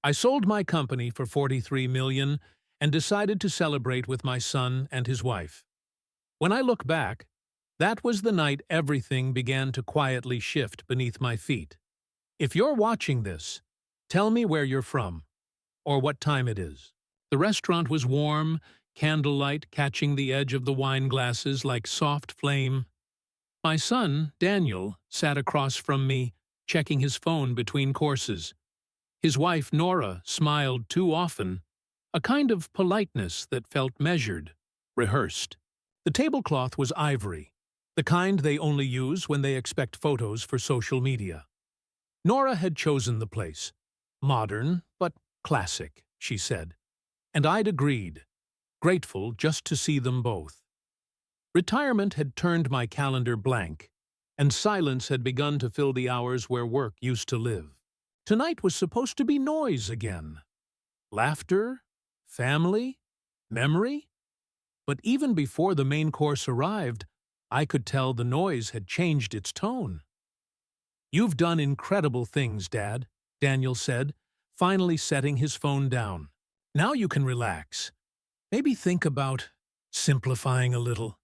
I sold my company for $43 million and decided to celebrate with my son and his wife. When I look back, that was the night everything began to quietly shift beneath my feet. If you're watching this, tell me where you're from, or what time it is. The restaurant was warm, candlelight catching the edge of the wine glasses like soft flame. My son, Daniel, sat across from me, checking his phone between courses. His wife, Nora, smiled too often, a kind of politeness that felt measured, rehearsed. The tablecloth was ivory, the kind they only use when they expect photos for social media. Nora had chosen the place. Modern, but classic, she said. And I'd agreed, grateful just to see them both. Retirement had turned my calendar blank, and silence had begun to fill the hours where work used to live. Tonight was supposed to be noise again. Laughter, family, memory. But even before the main course arrived, I could tell the noise had changed its tone. "You've done incredible things, Dad," Daniel said, finally setting his phone down. "Now you can relax. Maybe think about simplifying a little."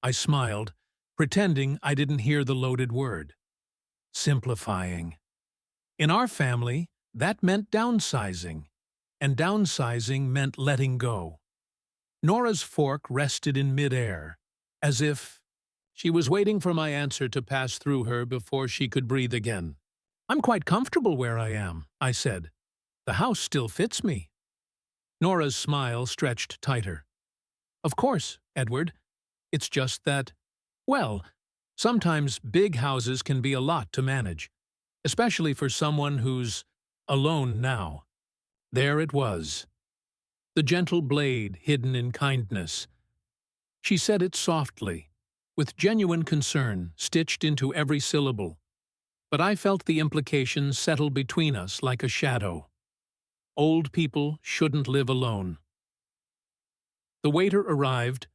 I smiled, pretending I didn't hear the loaded word. Simplifying. In our family, that meant downsizing, and downsizing meant letting go. Nora's fork rested in midair, as if she was waiting for my answer to pass through her before she could breathe again. "I'm quite comfortable where I am," I said. "The house still fits me." Nora's smile stretched tighter. "Of course, Edward. It's just that, well, sometimes big houses can be a lot to manage, especially for someone who's alone now." There it was, the gentle blade hidden in kindness. She said it softly, with genuine concern stitched into every syllable, but I felt the implication settle between us like a shadow. Old people shouldn't live alone. The waiter arrived,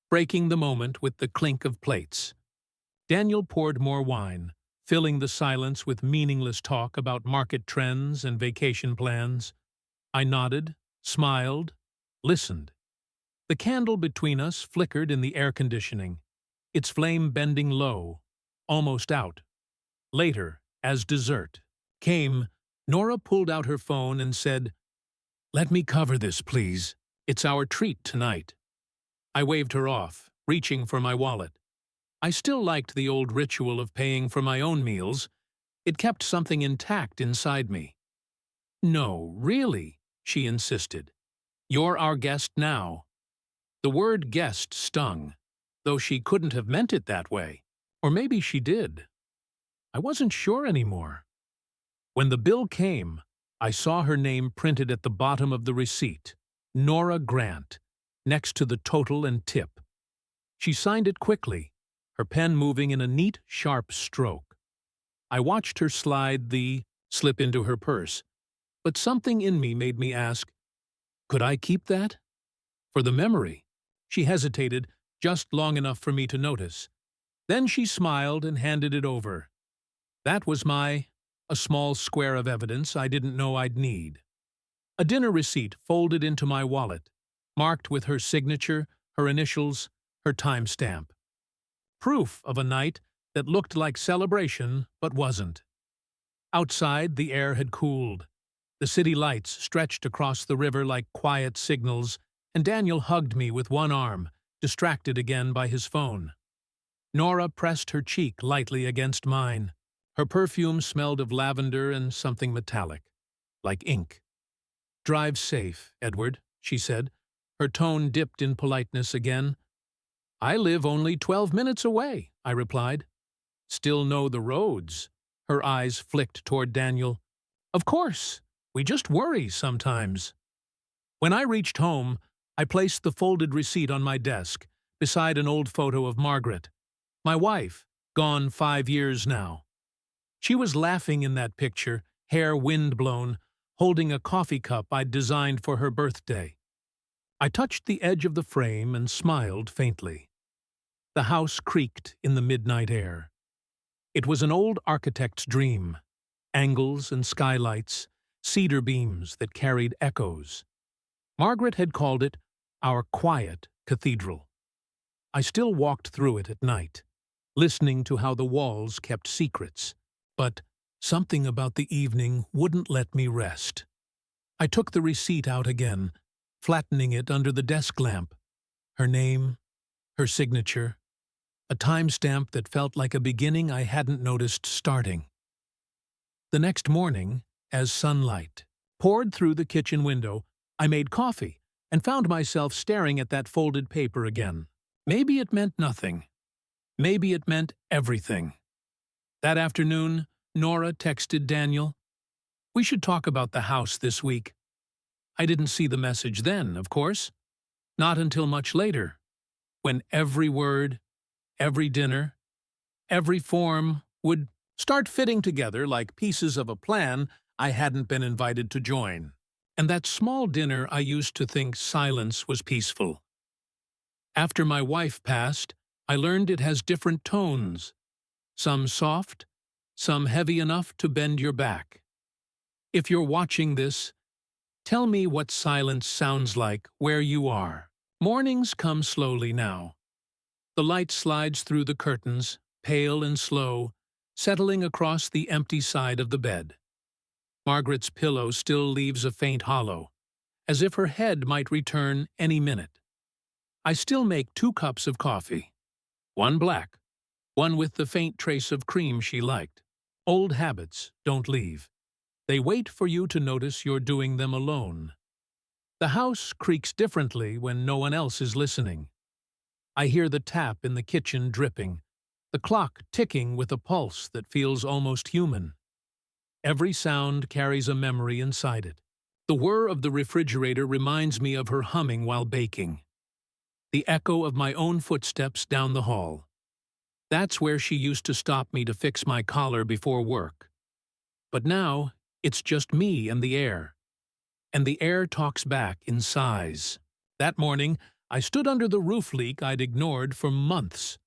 breaking the moment with the clink of plates. Daniel poured more wine, filling the silence with meaningless talk about market trends and vacation plans. I nodded, smiled, listened. The candle between us flickered in the air conditioning, its flame bending low, almost out. Later, as dessert came, Nora pulled out her phone and said, "Let me cover this, please. It's our treat tonight." I waved her off, reaching for my wallet. I still liked the old ritual of paying for my own meals. It kept something intact inside me. "No, really," she insisted. "You're our guest now." The word guest stung, though she couldn't have meant it that way. Or maybe she did. I wasn't sure anymore. When the bill came, I saw her name printed at the bottom of the receipt, Nora Grant, next to the total and tip. She signed it quickly, her pen moving in a neat, sharp stroke. I watched her slide the slip into her purse, but something in me made me ask, could I keep that? For the memory. She hesitated, just long enough for me to notice. Then she smiled and handed it over. That was a small square of evidence I didn't know I'd need. A dinner receipt folded into my wallet, marked with her signature, her initials, her timestamp. Proof of a night that looked like celebration but wasn't. Outside, the air had cooled. The city lights stretched across the river like quiet signals, and Daniel hugged me with one arm, distracted again by his phone. Nora pressed her cheek lightly against mine. Her perfume smelled of lavender and something metallic, like ink. "Drive safe, Edward," she said. Her tone dipped in politeness again. "I live only 12 minutes away," I replied. "Still know the roads." Her eyes flicked toward Daniel. "Of course. We just worry sometimes." When I reached home, I placed the folded receipt on my desk, beside an old photo of Margaret, my wife, gone 5 years now. She was laughing in that picture, hair wind-blown, holding a coffee cup I'd designed for her birthday. I touched the edge of the frame and smiled faintly. The house creaked in the midnight air. It was an old architect's dream. Angles and skylights, cedar beams that carried echoes. Margaret had called it our quiet cathedral. I still walked through it at night, listening to how the walls kept secrets. But something about the evening wouldn't let me rest. I took the receipt out again, flattening it under the desk lamp. Her name, her signature, a timestamp that felt like a beginning I hadn't noticed starting. The next morning, as sunlight poured through the kitchen window, I made coffee and found myself staring at that folded paper again. Maybe it meant nothing. Maybe it meant everything. That afternoon, Nora texted Daniel, "We should talk about the house this week." I didn't see the message then, of course. Not until much later, when every word, every dinner, every form would start fitting together like pieces of a plan I hadn't been invited to join. And that small dinner I used to think silence was peaceful. After my wife passed, I learned it has different tones, some soft, some heavy enough to bend your back. If you're watching this, tell me what silence sounds like where you are. Mornings come slowly now. The light slides through the curtains, pale and slow, settling across the empty side of the bed. Margaret's pillow still leaves a faint hollow, as if her head might return any minute. I still make 2 cups of coffee. One black, one with the faint trace of cream she liked. Old habits don't leave. They wait for you to notice you're doing them alone. The house creaks differently when no one else is listening. I hear the tap in the kitchen dripping, the clock ticking with a pulse that feels almost human. Every sound carries a memory inside it. The whir of the refrigerator reminds me of her humming while baking. The echo of my own footsteps down the hall. That's where she used to stop me to fix my collar before work. But now, it's just me and the air. And the air talks back in sighs. That morning, I stood under the roof leak I'd ignored for months.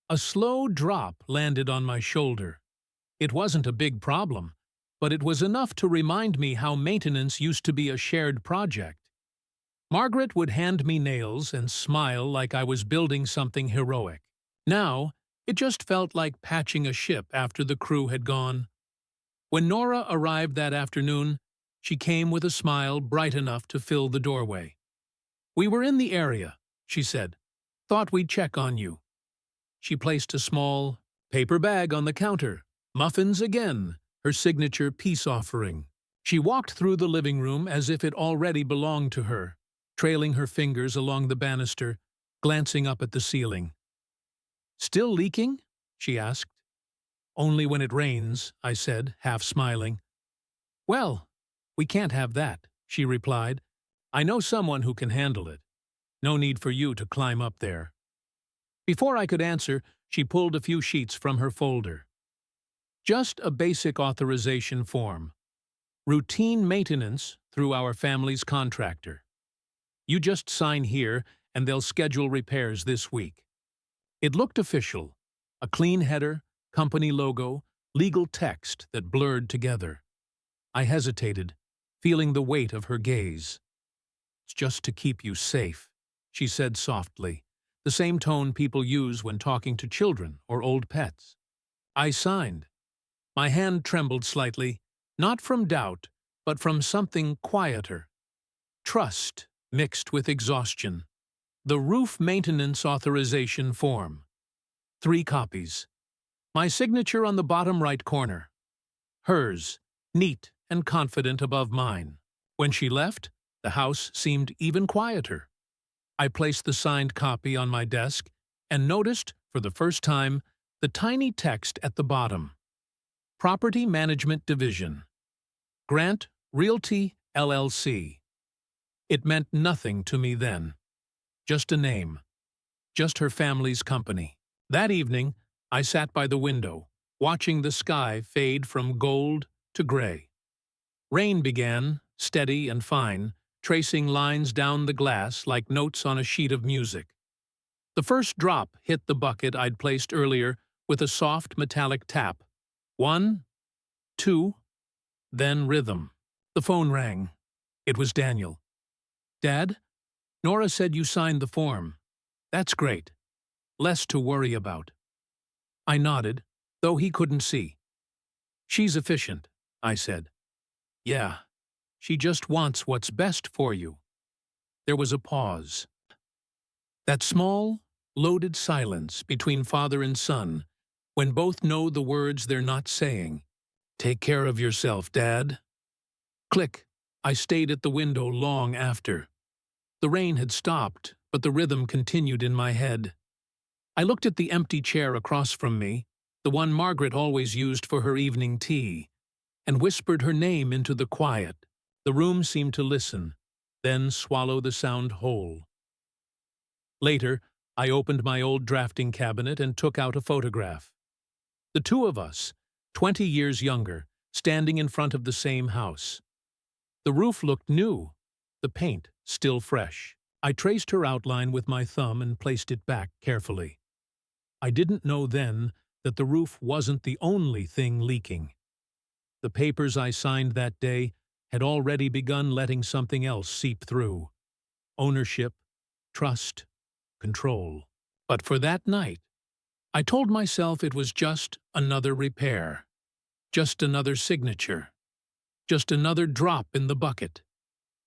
A slow drop landed on my shoulder. It wasn't a big problem, but it was enough to remind me how maintenance used to be a shared project. Margaret would hand me nails and smile like I was building something heroic. Now, it just felt like patching a ship after the crew had gone. When Nora arrived that afternoon, she came with a smile bright enough to fill the doorway. "We were in the area," she said. "Thought we'd check on you." She placed a small paper bag on the counter. Muffins again, her signature peace offering. She walked through the living room as if it already belonged to her, trailing her fingers along the banister, glancing up at the ceiling. "Still leaking?" she asked. "Only when it rains," I said, half smiling. "Well, we can't have that," she replied. "I know someone who can handle it. No need for you to climb up there." Before I could answer, she pulled a few sheets from her folder. Just a basic authorization form. Routine maintenance through our family's contractor. You just sign here, and they'll schedule repairs this week. It looked official. A clean header, company logo, legal text that blurred together. I hesitated, feeling the weight of her gaze. "It's just to keep you safe," she said softly, the same tone people use when talking to children or old pets. I signed. My hand trembled slightly, not from doubt, but from something quieter. Trust mixed with exhaustion. The roof maintenance authorization form. 3 copies. My signature on the bottom right corner. Hers, neat and confident above mine. When she left, the house seemed even quieter. I placed the signed copy on my desk and noticed, for the first time, the tiny text at the bottom. Property Management Division. Grant Realty, LLC. It meant nothing to me then. Just a name. Just her family's company. That evening, I sat by the window, watching the sky fade from gold to gray. Rain began, steady and fine, tracing lines down the glass like notes on a sheet of music. The first drop hit the bucket I'd placed earlier with a soft metallic tap. 1, 2, then rhythm. The phone rang. It was Daniel. "Dad, Nora said you signed the form. That's great. Less to worry about." I nodded, though he couldn't see. "She's efficient," I said. "Yeah, she just wants what's best for you." There was a pause. That small, loaded silence between father and son, when both know the words they're not saying. "Take care of yourself, Dad." Click. I stayed at the window long after. The rain had stopped, but the rhythm continued in my head. I looked at the empty chair across from me, the one Margaret always used for her evening tea, and whispered her name into the quiet. The room seemed to listen, then swallow the sound whole. Later, I opened my old drafting cabinet and took out a photograph. The two of us, 20 years younger, standing in front of the same house. The roof looked new, the paint still fresh. I traced her outline with my thumb and placed it back carefully. I didn't know then that the roof wasn't the only thing leaking. The papers I signed that day had already begun letting something else seep through. Ownership, trust, control. But for that night, I told myself it was just another repair, just another signature, just another drop in the bucket.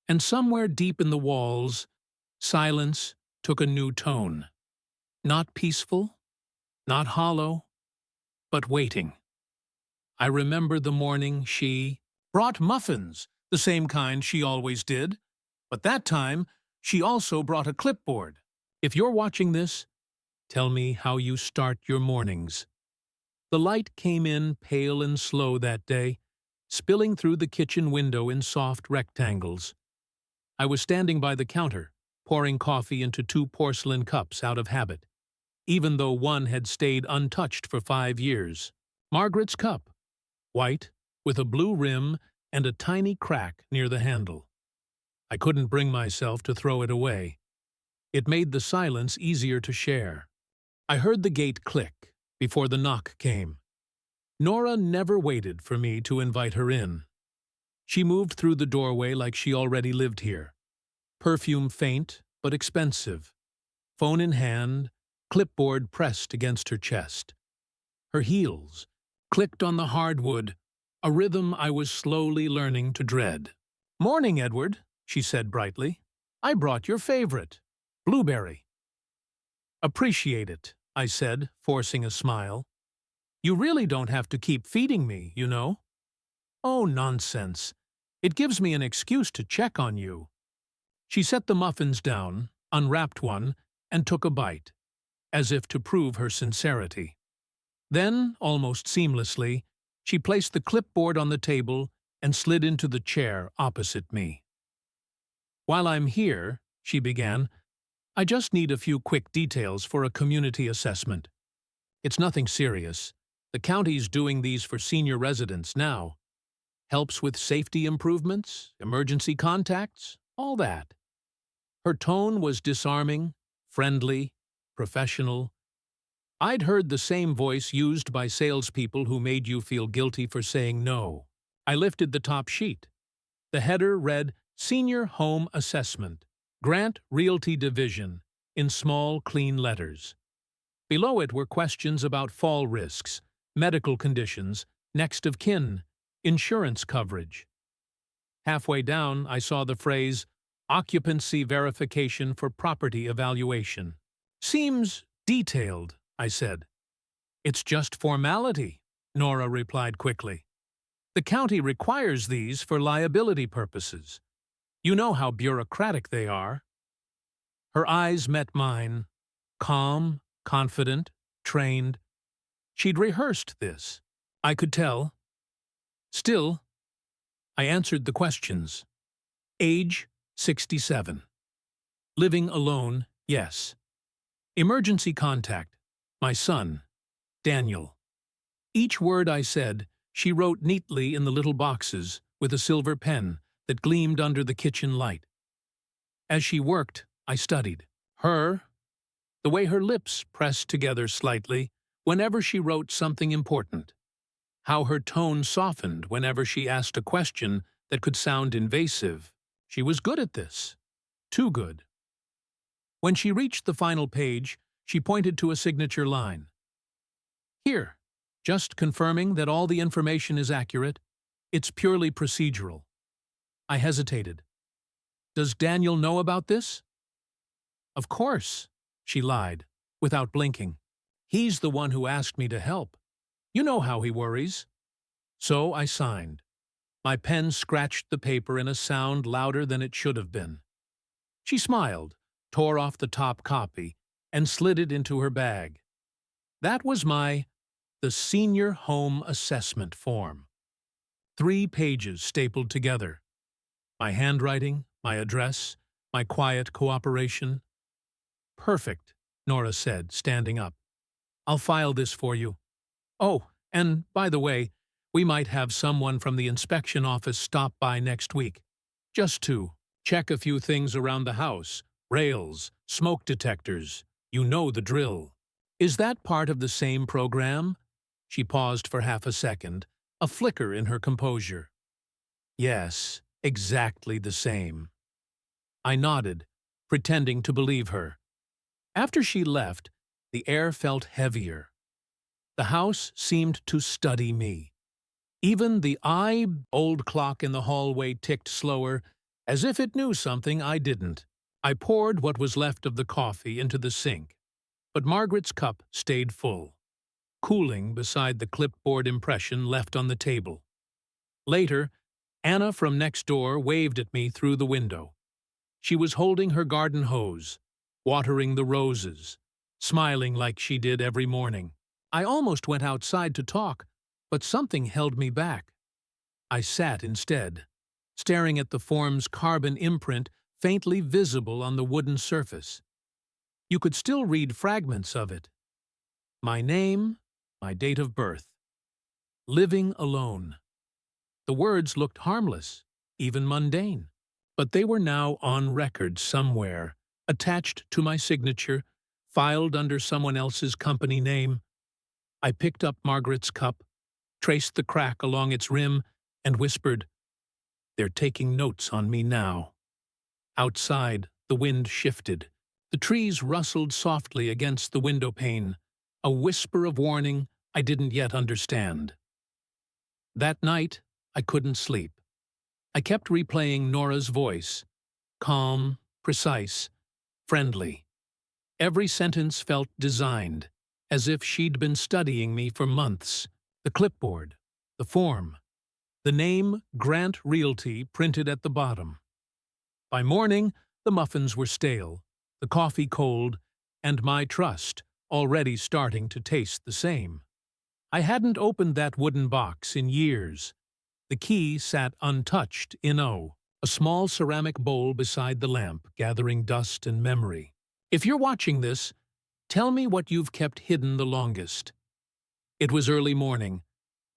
And somewhere deep in the walls, silence took a new tone. Not peaceful, not hollow, but waiting. I remember the morning she brought muffins, the same kind she always did. But that time, she also brought a clipboard. If you're watching this, tell me how you start your mornings. The light came in pale and slow that day, spilling through the kitchen window in soft rectangles. I was standing by the counter, pouring coffee into 2 porcelain cups out of habit, even though one had stayed untouched for 5 years. Margaret's cup, white, with a blue rim and a tiny crack near the handle. I couldn't bring myself to throw it away. It made the silence easier to share. I heard the gate click before the knock came. Nora never waited for me to invite her in. She moved through the doorway like she already lived here. Perfume faint but expensive. Phone in hand, clipboard pressed against her chest. Her heels clicked on the hardwood, a rhythm I was slowly learning to dread. "Morning, Edward," she said brightly. "I brought your favorite, blueberry." "Appreciate it," I said, forcing a smile. "You really don't have to keep feeding me, you know." "Oh, nonsense. It gives me an excuse to check on you." She set the muffins down, unwrapped one, and took a bite, as if to prove her sincerity. Then, almost seamlessly, she placed the clipboard on the table and slid into the chair opposite me. "While I'm here," she began, "I just need a few quick details for a community assessment. It's nothing serious. The county's doing these for senior residents now. Helps with safety improvements, emergency contacts, all that." Her tone was disarming, friendly, professional. I'd heard the same voice used by salespeople who made you feel guilty for saying no. I lifted the top sheet. The header read, "Senior Home Assessment, Grant Realty Division," in small, clean letters. Below it were questions about fall risks, medical conditions, next of kin, insurance coverage. Halfway down, I saw the phrase, "Occupancy verification for property evaluation." "Seems detailed," I said. "It's just formality," Nora replied quickly. "The county requires these for liability purposes. You know how bureaucratic they are." Her eyes met mine, calm, confident, trained. She'd rehearsed this. I could tell. Still, I answered the questions. Age, 67. Living alone, yes. Emergency contact, my son, Daniel. Each word I said, she wrote neatly in the little boxes with a silver pen that gleamed under the kitchen light. As she worked, I studied her, the way her lips pressed together slightly whenever she wrote something important, how her tone softened whenever she asked a question that could sound invasive. She was good at this. Too good. When she reached the final page, she pointed to a signature line. Here, just confirming that all the information is accurate. It's purely procedural. I hesitated. Does Daniel know about this? Of course, she lied, without blinking. He's the one who asked me to help. You know how he worries. So I signed. My pen scratched the paper in a sound louder than it should have been. She smiled, tore off the top copy, and slid it into her bag. That was the Senior Home Assessment form. 3 pages stapled together. My handwriting, my address, my quiet cooperation. Perfect, Nora said, standing up. I'll file this for you. Oh, and by the way, we might have someone from the inspection office stop by next week. Just to check a few things around the house. Rails, smoke detectors. You know the drill. Is that part of the same program? She paused for half a second, a flicker in her composure. Yes, exactly the same. I nodded, pretending to believe her. After she left, the air felt heavier. The house seemed to study me. Even the old clock in the hallway ticked slower, as if it knew something I didn't. I poured what was left of the coffee into the sink, but Margaret's cup stayed full, cooling beside the clipboard impression left on the table. Later, Anna from next door waved at me through the window. She was holding her garden hose, watering the roses, smiling like she did every morning. I almost went outside to talk, but something held me back. I sat instead, staring at the form's carbon imprint faintly visible on the wooden surface. You could still read fragments of it. My name, my date of birth. Living alone. The words looked harmless, even mundane, but they were now on record somewhere, attached to my signature, filed under someone else's company name. I picked up Margaret's cup, traced the crack along its rim, and whispered, "They're taking notes on me now." Outside, the wind shifted. The trees rustled softly against the window pane, a whisper of warning I didn't yet understand. That night, I couldn't sleep. I kept replaying Nora's voice, calm, precise, friendly. Every sentence felt designed, as if she'd been studying me for months. The clipboard, the form, the name Grant Realty printed at the bottom. By morning, the muffins were stale, the coffee cold, and my trust already starting to taste the same. I hadn't opened that wooden box in years. The key sat untouched in a small ceramic bowl beside the lamp, gathering dust and memory. If you're watching this, tell me what you've kept hidden the longest. It was early morning,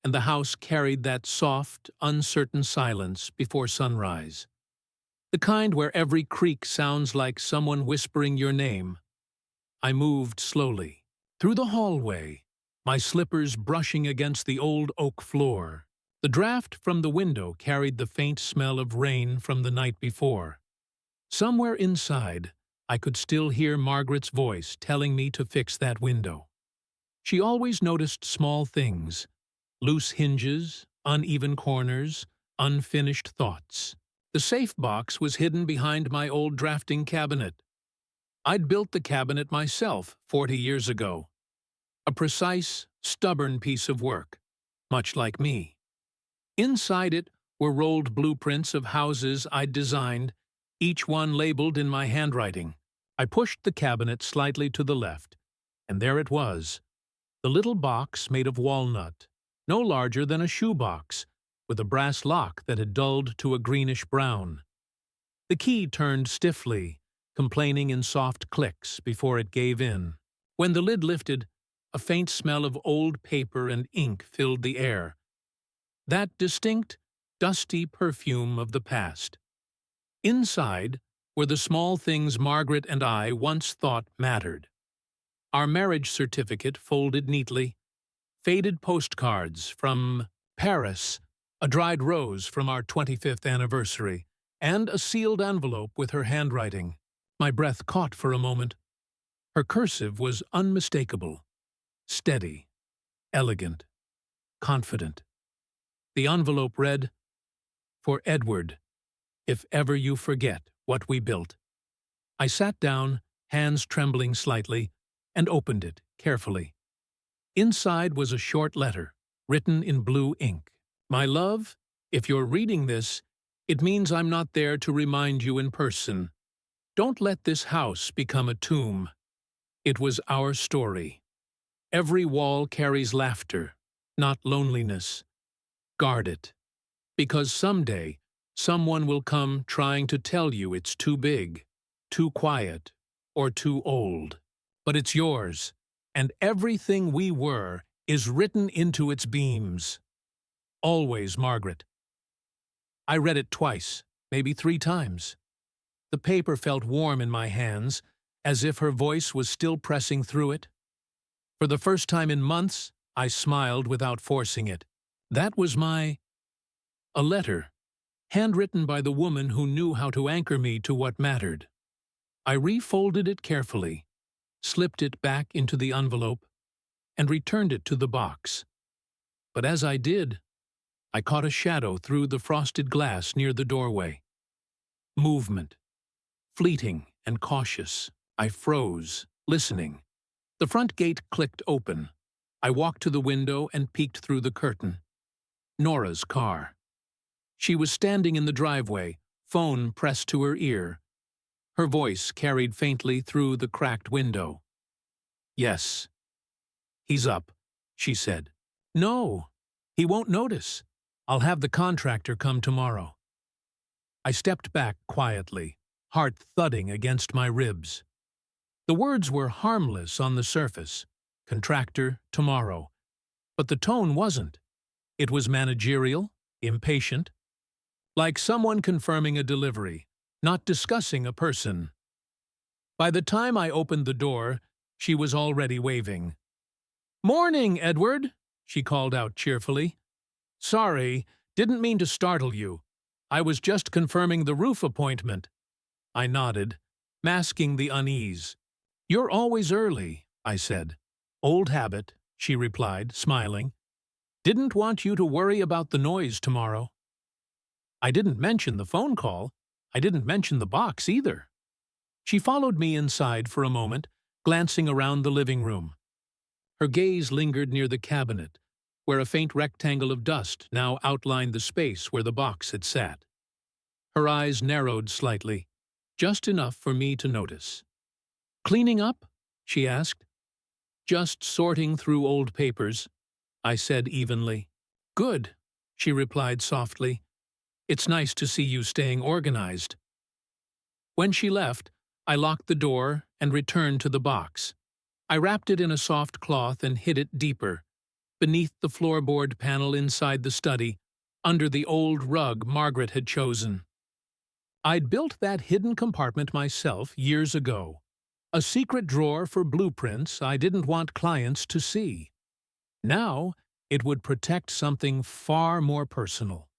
and the house carried that soft, uncertain silence before sunrise. The kind where every creak sounds like someone whispering your name. I moved slowly, through the hallway, my slippers brushing against the old oak floor. The draft from the window carried the faint smell of rain from the night before. Somewhere inside, I could still hear Margaret's voice telling me to fix that window. She always noticed small things, loose hinges, uneven corners, unfinished thoughts. The safe box was hidden behind my old drafting cabinet. I'd built the cabinet myself 40 years ago. A precise, stubborn piece of work, much like me. Inside it were rolled blueprints of houses I'd designed, each one labeled in my handwriting. I pushed the cabinet slightly to the left, and there it was, the little box made of walnut, no larger than a shoebox, with a brass lock that had dulled to a greenish brown. The key turned stiffly, complaining in soft clicks before it gave in. When the lid lifted, a faint smell of old paper and ink filled the air. That distinct, dusty perfume of the past. Inside were the small things Margaret and I once thought mattered. Our marriage certificate folded neatly, faded postcards from Paris a dried rose from our 25th anniversary, and a sealed envelope with her handwriting. My breath caught for a moment. Her cursive was unmistakable, steady, elegant, confident. The envelope read, "For Edward, if ever you forget what we built." I sat down, hands trembling slightly, and opened it carefully. Inside was a short letter, written in blue ink. "My love, if you're reading this, it means I'm not there to remind you in person. Don't let this house become a tomb. It was our story. Every wall carries laughter, not loneliness. Guard it, because someday someone will come trying to tell you it's too big, too quiet, or too old. But it's yours, and everything we were is written into its beams. Always, Margaret." I read it twice, maybe 3 times. The paper felt warm in my hands, as if her voice was still pressing through it. For the first time in months, I smiled without forcing it. That was a letter, handwritten by the woman who knew how to anchor me to what mattered. I refolded it carefully, slipped it back into the envelope, and returned it to the box. But as I did, I caught a shadow through the frosted glass near the doorway. Movement, fleeting and cautious. I froze, listening. The front gate clicked open. I walked to the window and peeked through the curtain. Nora's car. She was standing in the driveway, phone pressed to her ear. Her voice carried faintly through the cracked window. "Yes." "He's up," she said. "No, he won't notice. I'll have the contractor come tomorrow." I stepped back quietly, heart thudding against my ribs. The words were harmless on the surface. Contractor, tomorrow. But the tone wasn't. It was managerial, impatient, like someone confirming a delivery, not discussing a person. By the time I opened the door, she was already waving. "Morning, Edward," she called out cheerfully. "Sorry, didn't mean to startle you. I was just confirming the roof appointment." I nodded, masking the unease. "You're always early," I said. "Old habit," she replied, smiling. "Didn't want you to worry about the noise tomorrow." I didn't mention the phone call. I didn't mention the box either. She followed me inside for a moment, glancing around the living room. Her gaze lingered near the cabinet, where a faint rectangle of dust now outlined the space where the box had sat. Her eyes narrowed slightly, just enough for me to notice. "Cleaning up?" she asked. "Just sorting through old papers," I said evenly. "Good," she replied softly. "It's nice to see you staying organized." When she left, I locked the door and returned to the box. I wrapped it in a soft cloth and hid it deeper, beneath the floorboard panel inside the study, under the old rug Margaret had chosen. I'd built that hidden compartment myself years ago, a secret drawer for blueprints I didn't want clients to see. Now, it would protect something far more personal.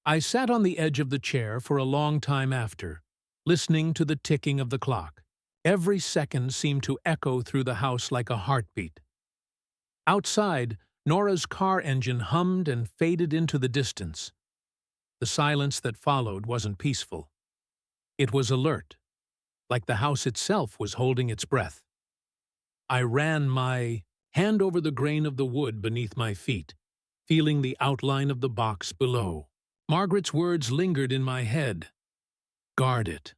I sat on the edge of the chair for a long time after, listening to the ticking of the clock. Every second seemed to echo through the house like a heartbeat. Outside, Nora's car engine hummed and faded into the distance. The silence that followed wasn't peaceful. It was alert, like the house itself was holding its breath. I ran my hand over the grain of the wood beneath my feet, feeling the outline of the box below. Margaret's words lingered in my head. Guard it,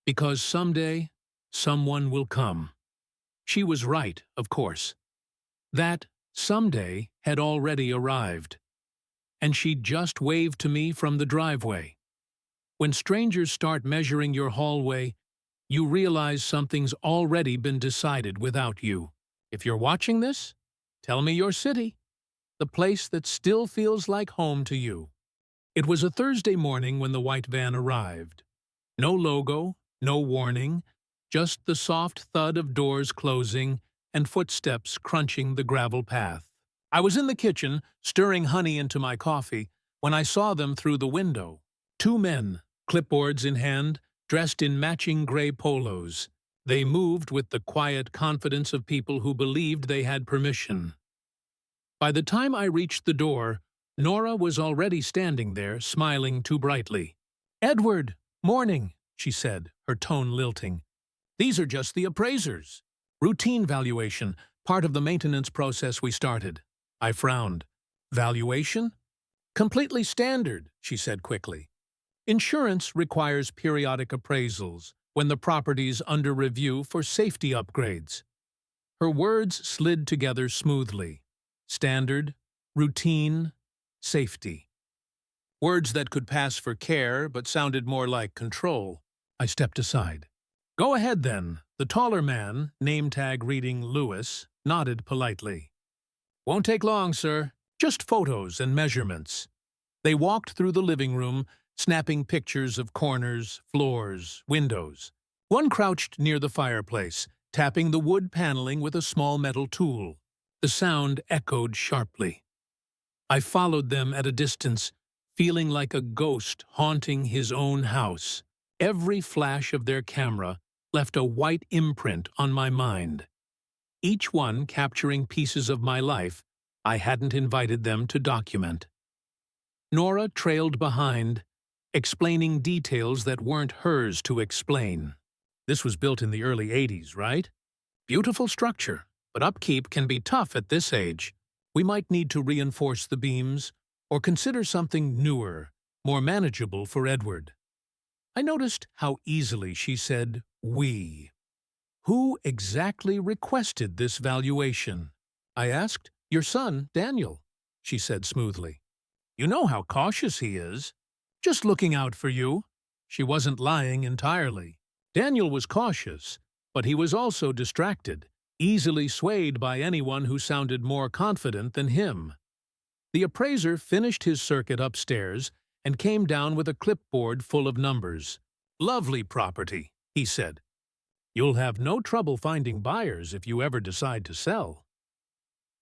because someday someone will come. She was right, of course. That someday had already arrived, and she'd just waved to me from the driveway. When strangers start measuring your hallway, you realize something's already been decided without you. If you're watching this, tell me your city, the place that still feels like home to you. It was a Thursday morning when the white van arrived. No logo, no warning, just the soft thud of doors closing and footsteps crunching the gravel path. I was in the kitchen, stirring honey into my coffee, when I saw them through the window. Two men, clipboards in hand, dressed in matching gray polos. They moved with the quiet confidence of people who believed they had permission. By the time I reached the door, Nora was already standing there, smiling too brightly. "Edward, morning," she said, her tone lilting. "These are just the appraisers. Routine valuation, part of the maintenance process we started." I frowned. "Valuation?" "Completely standard," she said quickly. "Insurance requires periodic appraisals when the property's under review for safety upgrades." Her words slid together smoothly. Standard, routine, safety. Words that could pass for care but sounded more like control. I stepped aside. "Go ahead, then." The taller man, name tag reading Lewis, nodded politely. "Won't take long, sir. Just photos and measurements." They walked through the living room, snapping pictures of corners, floors, windows. One crouched near the fireplace, tapping the wood paneling with a small metal tool. The sound echoed sharply. I followed them at a distance, feeling like a ghost haunting his own house. Every flash of their camera left a white imprint on my mind, each one capturing pieces of my life I hadn't invited them to document. Nora trailed behind, explaining details that weren't hers to explain. This was built in the early 80s, right? Beautiful structure, but upkeep can be tough at this age. We might need to reinforce the beams or consider something newer, more manageable for Edward. I noticed how easily she said "we." "Who exactly requested this valuation?" I asked. "Your son, Daniel," she said smoothly. "You know how cautious he is. Just looking out for you." She wasn't lying entirely. Daniel was cautious, but he was also distracted, easily swayed by anyone who sounded more confident than him. The appraiser finished his circuit upstairs and came down with a clipboard full of numbers. "Lovely property," he said. "You'll have no trouble finding buyers if you ever decide to sell."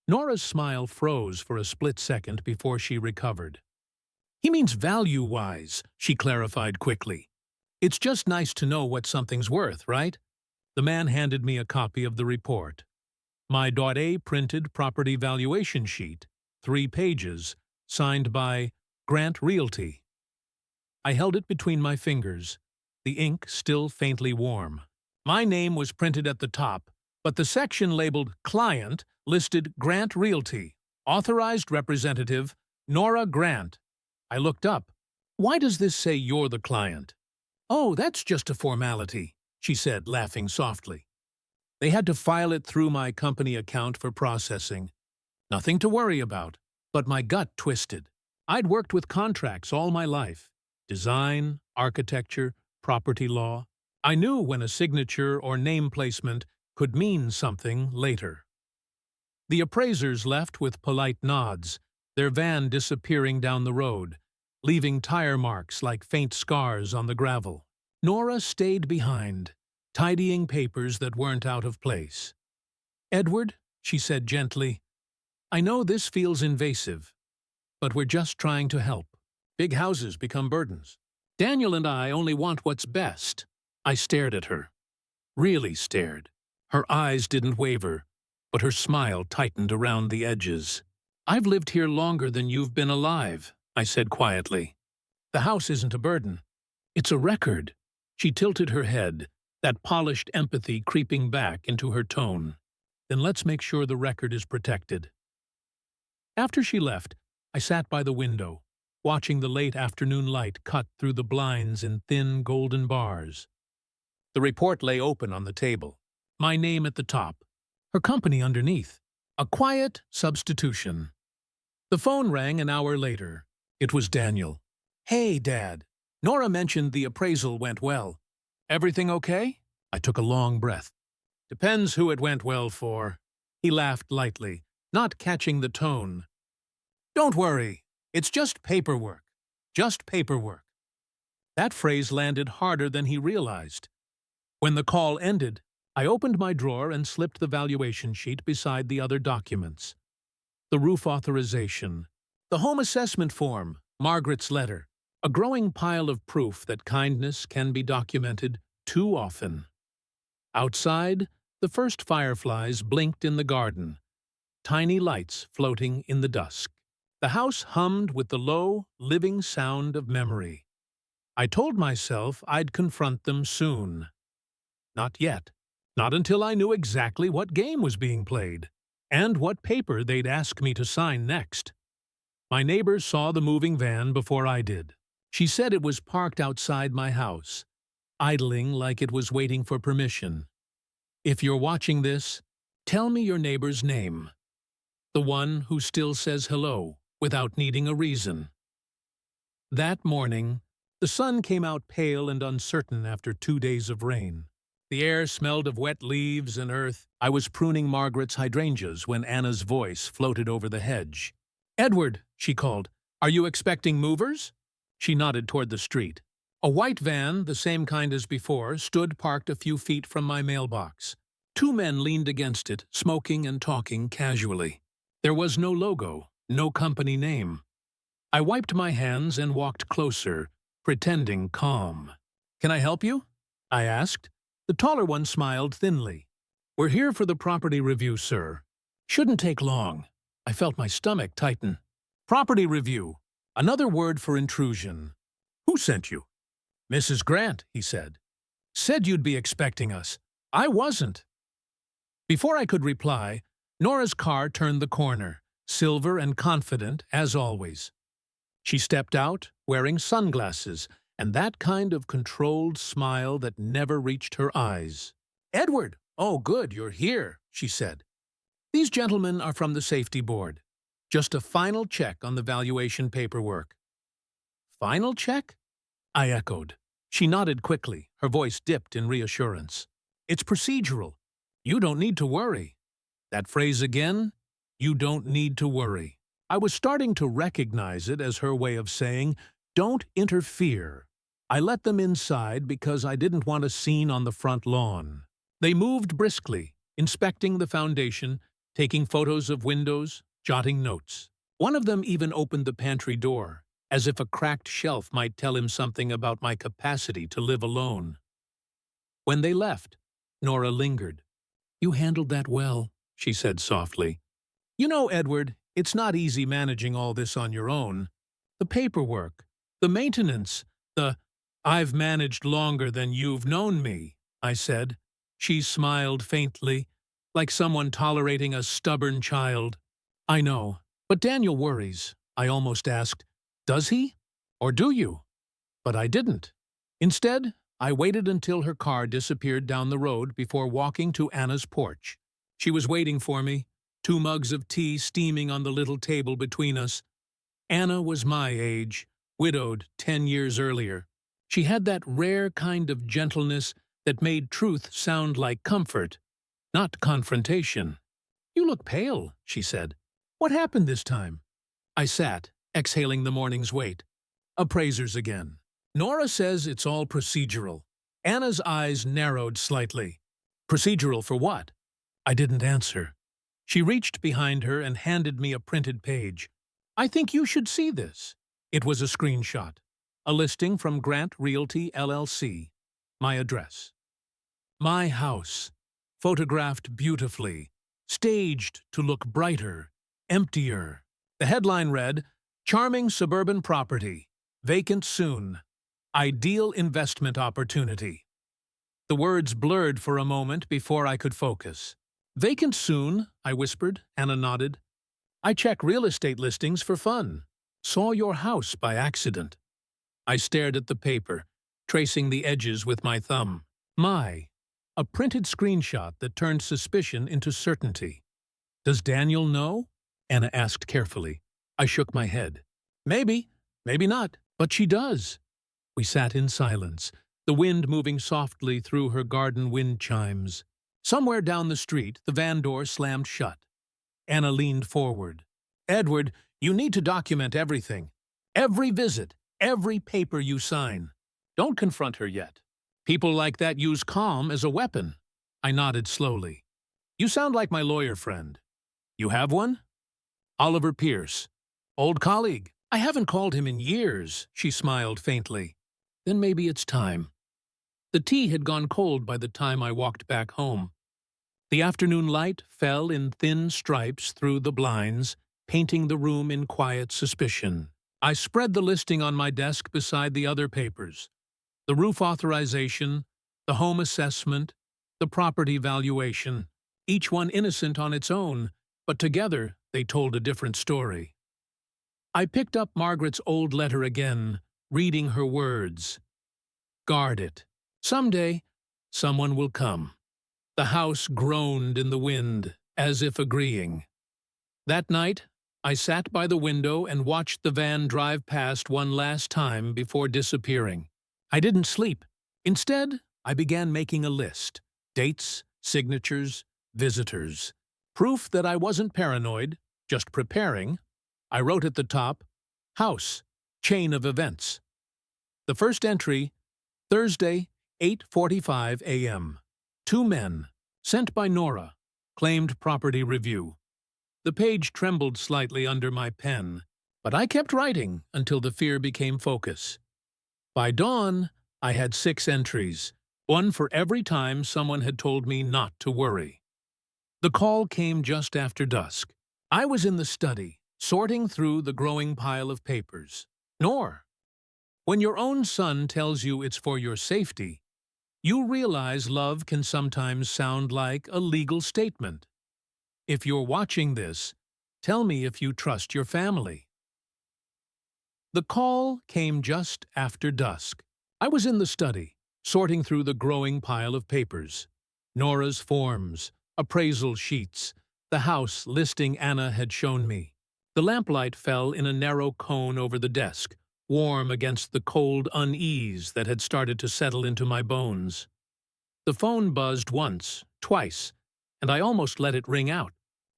Nora's smile froze for a split second before she recovered. "He means value-wise," she clarified quickly. "It's just nice to know what something's worth, right?" The man handed me a copy of the report. My .A printed property valuation sheet, 3 pages, signed by Grant Realty. I held it between my fingers, the ink still faintly warm. My name was printed at the top, but the section labeled Client listed Grant Realty, Authorized Representative, Nora Grant. I looked up. "Why does this say you're the client?" "Oh, that's just a formality," she said, laughing softly. "They had to file it through my company account for processing. Nothing to worry about." But my gut twisted. I'd worked with contracts all my life. Design, architecture, property law. I knew when a signature or name placement could mean something later. The appraisers left with polite nods, their van disappearing down the road, leaving tire marks like faint scars on the gravel. Nora stayed behind, tidying papers that weren't out of place. "Edward," she said gently, "I know this feels invasive, but we're just trying to help. Big houses become burdens. Daniel and I only want what's best." I stared at her. Really stared. Her eyes didn't waver, but her smile tightened around the edges. "I've lived here longer than you've been alive," I said quietly. "The house isn't a burden. It's a record." She tilted her head, that polished empathy creeping back into her tone. "Then let's make sure the record is protected." After she left, I sat by the window, watching the late afternoon light cut through the blinds in thin golden bars. The report lay open on the table, my name at the top, her company underneath. A quiet substitution. The phone rang an hour later. It was Daniel. "Hey, Dad. Nora mentioned the appraisal went well. Everything okay?" I took a long breath. "Depends who it went well for." He laughed lightly, not catching the tone. "Don't worry. It's just paperwork. Just paperwork." That phrase landed harder than he realized. When the call ended, I opened my drawer and slipped the valuation sheet beside the other documents. The roof authorization, the home assessment form, Margaret's letter. A growing pile of proof that kindness can be documented too often. Outside, the first fireflies blinked in the garden, tiny lights floating in the dusk. The house hummed with the low, living sound of memory. I told myself I'd confront them soon. Not yet. Not until I knew exactly what game was being played, and what paper they'd ask me to sign next. My neighbor saw the moving van before I did. She said it was parked outside my house, idling like it was waiting for permission. If you're watching this, tell me your neighbor's name. The one who still says hello without needing a reason. That morning, the sun came out pale and uncertain after 2 days of rain. The air smelled of wet leaves and earth. I was pruning Margaret's hydrangeas when Anna's voice floated over the hedge. "Edward," she called, "are you expecting movers?" She nodded toward the street. A white van, the same kind as before, stood parked a few feet from my mailbox. 2 men leaned against it, smoking and talking casually. There was no logo, no company name. I wiped my hands and walked closer, pretending calm. "Can I help you?" I asked. The taller one smiled thinly. "We're here for the property review, sir. Shouldn't take long." I felt my stomach tighten. "Property review. Another word for intrusion. Who sent you?" "Mrs. Grant," he said. "Said you'd be expecting us. I wasn't." Before I could reply, Nora's car turned the corner, silver and confident as always. She stepped out, wearing sunglasses, and that kind of controlled smile that never reached her eyes. "Edward! Oh, good, you're here," she said. "These gentlemen are from the safety board. Just a final check on the valuation paperwork." "Final check?" I echoed. She nodded quickly, her voice dipped in reassurance. "It's procedural. You don't need to worry." That phrase again, "you don't need to worry." I was starting to recognize it as her way of saying, "Don't interfere." I let them inside because I didn't want a scene on the front lawn. They moved briskly, inspecting the foundation, taking photos of windows, jotting notes. One of them even opened the pantry door, as if a cracked shelf might tell him something about my capacity to live alone. When they left, Nora lingered. "You handled that well," she said softly. "You know, Edward, it's not easy managing all this on your own. The paperwork, the maintenance, I've managed longer than you've known me," I said. She smiled faintly, like someone tolerating a stubborn child. "I know, but Daniel worries," I almost asked. "Does he? Or do you?" But I didn't. Instead, I waited until her car disappeared down the road before walking to Anna's porch. She was waiting for me, 2 mugs of tea steaming on the little table between us. Anna was my age, widowed 10 years earlier. She had that rare kind of gentleness that made truth sound like comfort, not confrontation. "You look pale," she said. "What happened this time?" I sat, exhaling the morning's weight. Appraisers again. "Nora says it's all procedural." Anna's eyes narrowed slightly. "Procedural for what?" I didn't answer. She reached behind her and handed me a printed page. "I think you should see this." It was a screenshot. A listing from Grant Realty, LLC. My address. My house. Photographed beautifully. Staged to look brighter, emptier. The headline read, "Charming suburban property. Vacant soon. Ideal investment opportunity." The words blurred for a moment before I could focus. "Vacant soon," I whispered. Anna nodded. "I check real estate listings for fun. Saw your house by accident." I stared at the paper, tracing the edges with my thumb. A printed screenshot that turned suspicion into certainty. "Does Daniel know?" Anna asked carefully. I shook my head. "Maybe, maybe not, but she does." We sat in silence, the wind moving softly through her garden wind chimes. Somewhere down the street, the van door slammed shut. Anna leaned forward. "Edward, you need to document everything. Every visit, every paper you sign. Don't confront her yet. People like that use calm as a weapon." I nodded slowly. "You sound like my lawyer friend." "You have one?" "Oliver Pierce. Old colleague. I haven't called him in years, she smiled faintly. Then maybe it's time. The tea had gone cold by the time I walked back home. The afternoon light fell in thin stripes through the blinds, painting the room in quiet suspicion. I spread the listing on my desk beside the other papers. The roof authorization, the home assessment, the property valuation, each one innocent on its own, but together they told a different story. I picked up Margaret's old letter again, reading her words. Guard it. Someday, someone will come. The house groaned in the wind, as if agreeing. That night, I sat by the window and watched the van drive past one last time before disappearing. I didn't sleep. Instead, I began making a list. Dates, signatures, visitors. Proof that I wasn't paranoid, just preparing. I wrote at the top, House, Chain of Events. The first entry, Thursday, 8:45 a.m. 2 men, sent by Nora, claimed property review. The page trembled slightly under my pen, but I kept writing until the fear became focus. By dawn, I had 6 entries, one for every time someone had told me not to worry. The call came just after dusk. I was in the study, sorting through the growing pile of papers. Nor, when your own son tells you it's for your safety, you realize love can sometimes sound like a legal statement. If you're watching this, tell me if you trust your family. The call came just after dusk. I was in the study, sorting through the growing pile of papers. Nora's forms, appraisal sheets, the house listing Anna had shown me. The lamplight fell in a narrow cone over the desk, warm against the cold unease that had started to settle into my bones. The phone buzzed once, twice, and I almost let it ring out.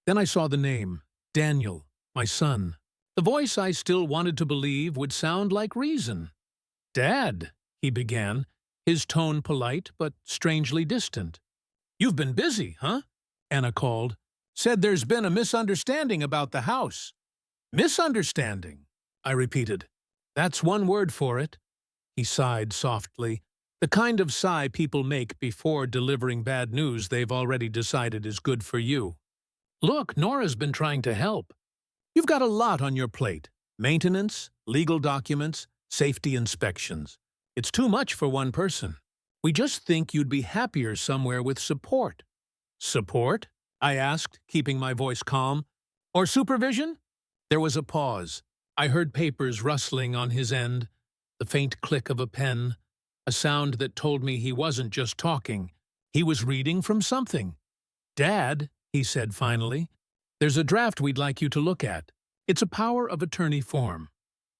Then I saw the name, Daniel, my son. The voice I still wanted to believe would sound like reason. "Dad," he began, his tone polite but strangely distant. "You've been busy, huh?" Anna called. "Said there's been a misunderstanding about the house." "Misunderstanding?" I repeated. "That's one word for it." He sighed softly, the kind of sigh people make before delivering bad news they've already decided is good for you. "Look, Nora's been trying to help. You've got a lot on your plate. Maintenance, legal documents, safety inspections. It's too much for one person. We just think you'd be happier somewhere with support." "Support?" I asked, keeping my voice calm. "Or supervision?" There was a pause. I heard papers rustling on his end, the faint click of a pen, a sound that told me he wasn't just talking. He was reading from something. "Dad," he said finally, "there's a draft we'd like you to look at. It's a power of attorney form.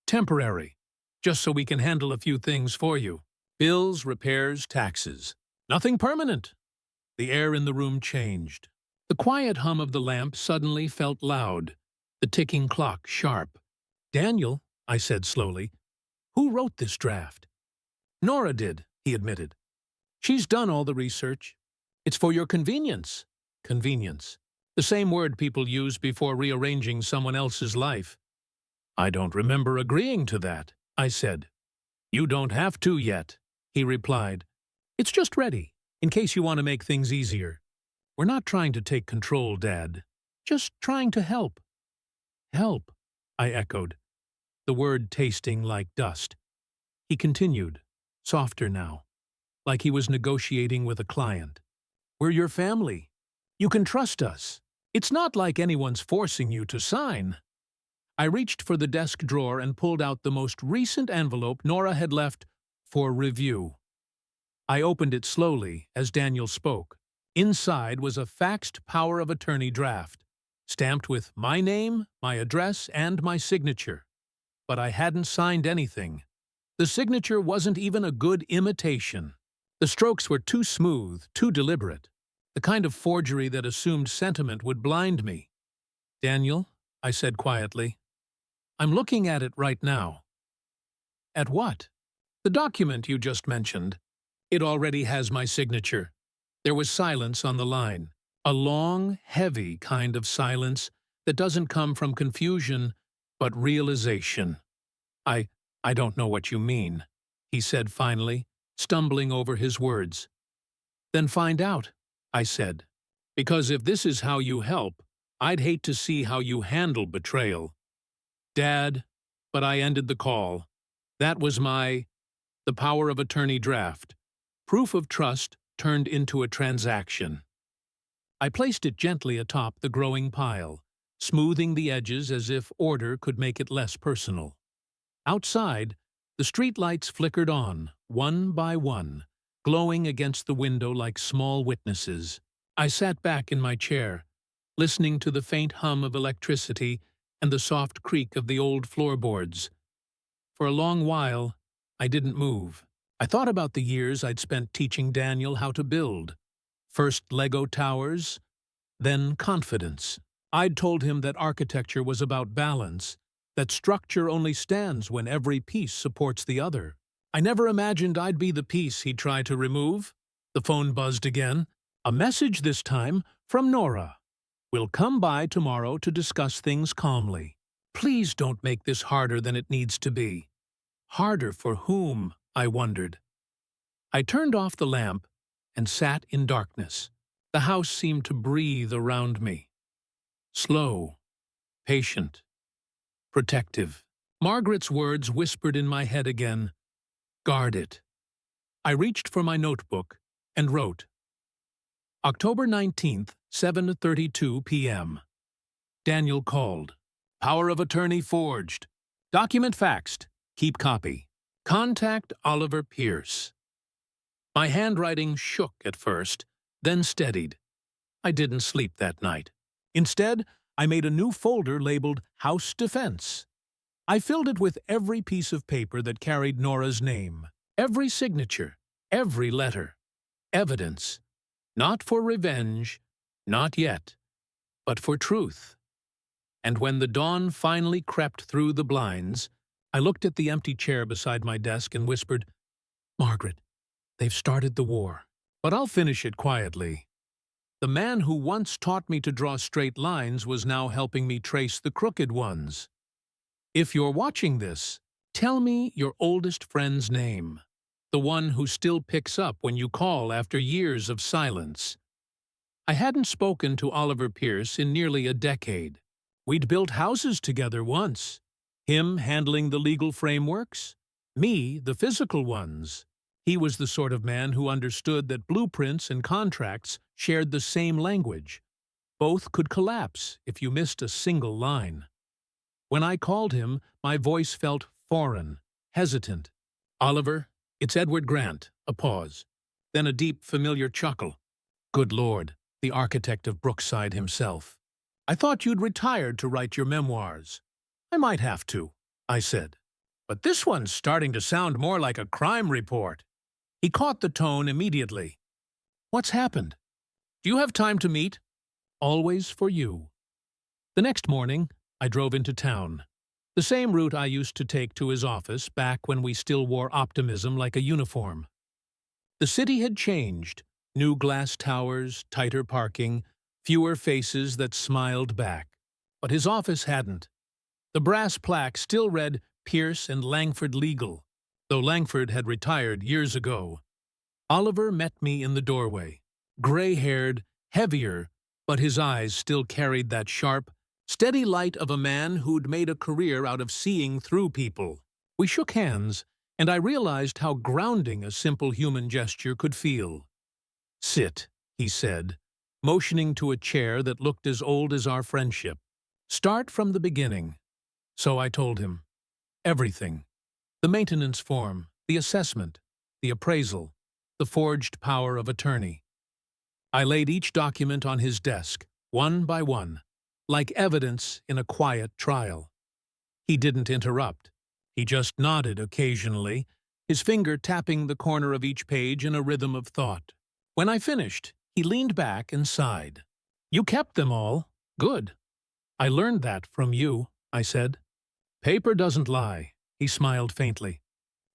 Temporary, just so we can handle a few things for you. Bills, repairs, taxes. Nothing permanent." The air in the room changed. The quiet hum of the lamp suddenly felt loud, the ticking clock sharp. "Daniel," I said slowly, "who wrote this draft?" "Nora did," he admitted. "She's done all the research. It's for your convenience." Convenience. The same word people use before rearranging someone else's life. "I don't remember agreeing to that," I said. "You don't have to yet," he replied. "It's just ready, in case you want to make things easier. We're not trying to take control, Dad. Just trying to help." "Help," I echoed, the word tasting like dust. He continued, softer now, like he was negotiating with a client. "We're your family. You can trust us. It's not like anyone's forcing you to sign." I reached for the desk drawer and pulled out the most recent envelope Nora had left for review. I opened it slowly as Daniel spoke. Inside was a faxed power of attorney draft, stamped with my name, my address, and my signature. But I hadn't signed anything. The signature wasn't even a good imitation. The strokes were too smooth, too deliberate, the kind of forgery that assumed sentiment would blind me. "Daniel," I said quietly, "I'm looking at it right now." "At what?" "The document you just mentioned. It already has my signature." There was silence on the line, a long, heavy kind of silence that doesn't come from confusion, but realization. I, I don't know what you mean, he said finally, stumbling over his words. Then find out, I said. Because if this is how you help, I'd hate to see how you handle betrayal. Dad, but I ended the call. That was the power of attorney draft. Proof of trust turned into a transaction. I placed it gently atop the growing pile, smoothing the edges as if order could make it less personal. Outside, the streetlights flickered on, one by one, glowing against the window like small witnesses. I sat back in my chair, listening to the faint hum of electricity and the soft creak of the old floorboards. For a long while, I didn't move. I thought about the years I'd spent teaching Daniel how to build. First Lego towers, then confidence. I'd told him that architecture was about balance, that structure only stands when every piece supports the other. I never imagined I'd be the piece he'd try to remove. The phone buzzed again. A message this time from Nora. We'll come by tomorrow to discuss things calmly. Please don't make this harder than it needs to be. Harder for whom? I wondered. I turned off the lamp and sat in darkness. The house seemed to breathe around me. Slow, patient, protective. Margaret's words whispered in my head again. Guard it. I reached for my notebook and wrote. October 19th, 7:32 p.m. Daniel called. Power of attorney forged. Document faxed. Keep copy. Contact Oliver Pierce. My handwriting shook at first, then steadied. I didn't sleep that night. Instead, I made a new folder labeled House Defense. I filled it with every piece of paper that carried Nora's name, every signature, every letter. Evidence. Not for revenge, not yet, but for truth. And when the dawn finally crept through the blinds, I looked at the empty chair beside my desk and whispered, Margaret, they've started the war, but I'll finish it quietly. The man who once taught me to draw straight lines was now helping me trace the crooked ones. If you're watching this, tell me your oldest friend's name, the one who still picks up when you call after years of silence. I hadn't spoken to Oliver Pierce in nearly a decade. We'd built houses together once, him handling the legal frameworks, me the physical ones. He was the sort of man who understood that blueprints and contracts shared the same language. Both could collapse if you missed a single line. When I called him, my voice felt foreign, hesitant. Oliver, it's Edward Grant. A pause. Then a deep, familiar chuckle. Good Lord, the architect of Brookside himself. I thought you'd retired to write your memoirs. I might have to, I said. But this one's starting to sound more like a crime report. He caught the tone immediately. What's happened? Do you have time to meet? Always for you. The next morning, I drove into town. The same route I used to take to his office back when we still wore optimism like a uniform. The city had changed. New glass towers, tighter parking, fewer faces that smiled back. But his office hadn't. The brass plaque still read Pierce and Langford Legal, though Langford had retired years ago. Oliver met me in the doorway, gray-haired, heavier, but his eyes still carried that sharp, steady light of a man who'd made a career out of seeing through people. We shook hands, and I realized how grounding a simple human gesture could feel. Sit, he said, motioning to a chair that looked as old as our friendship. Start from the beginning. So I told him. Everything. The maintenance form, the assessment, the appraisal, the forged power of attorney. I laid each document on his desk, one by one, like evidence in a quiet trial. He didn't interrupt. He just nodded occasionally, his finger tapping the corner of each page in a rhythm of thought. When I finished, he leaned back and sighed. You kept them all. Good. I learned that from you, I said. Paper doesn't lie, he smiled faintly.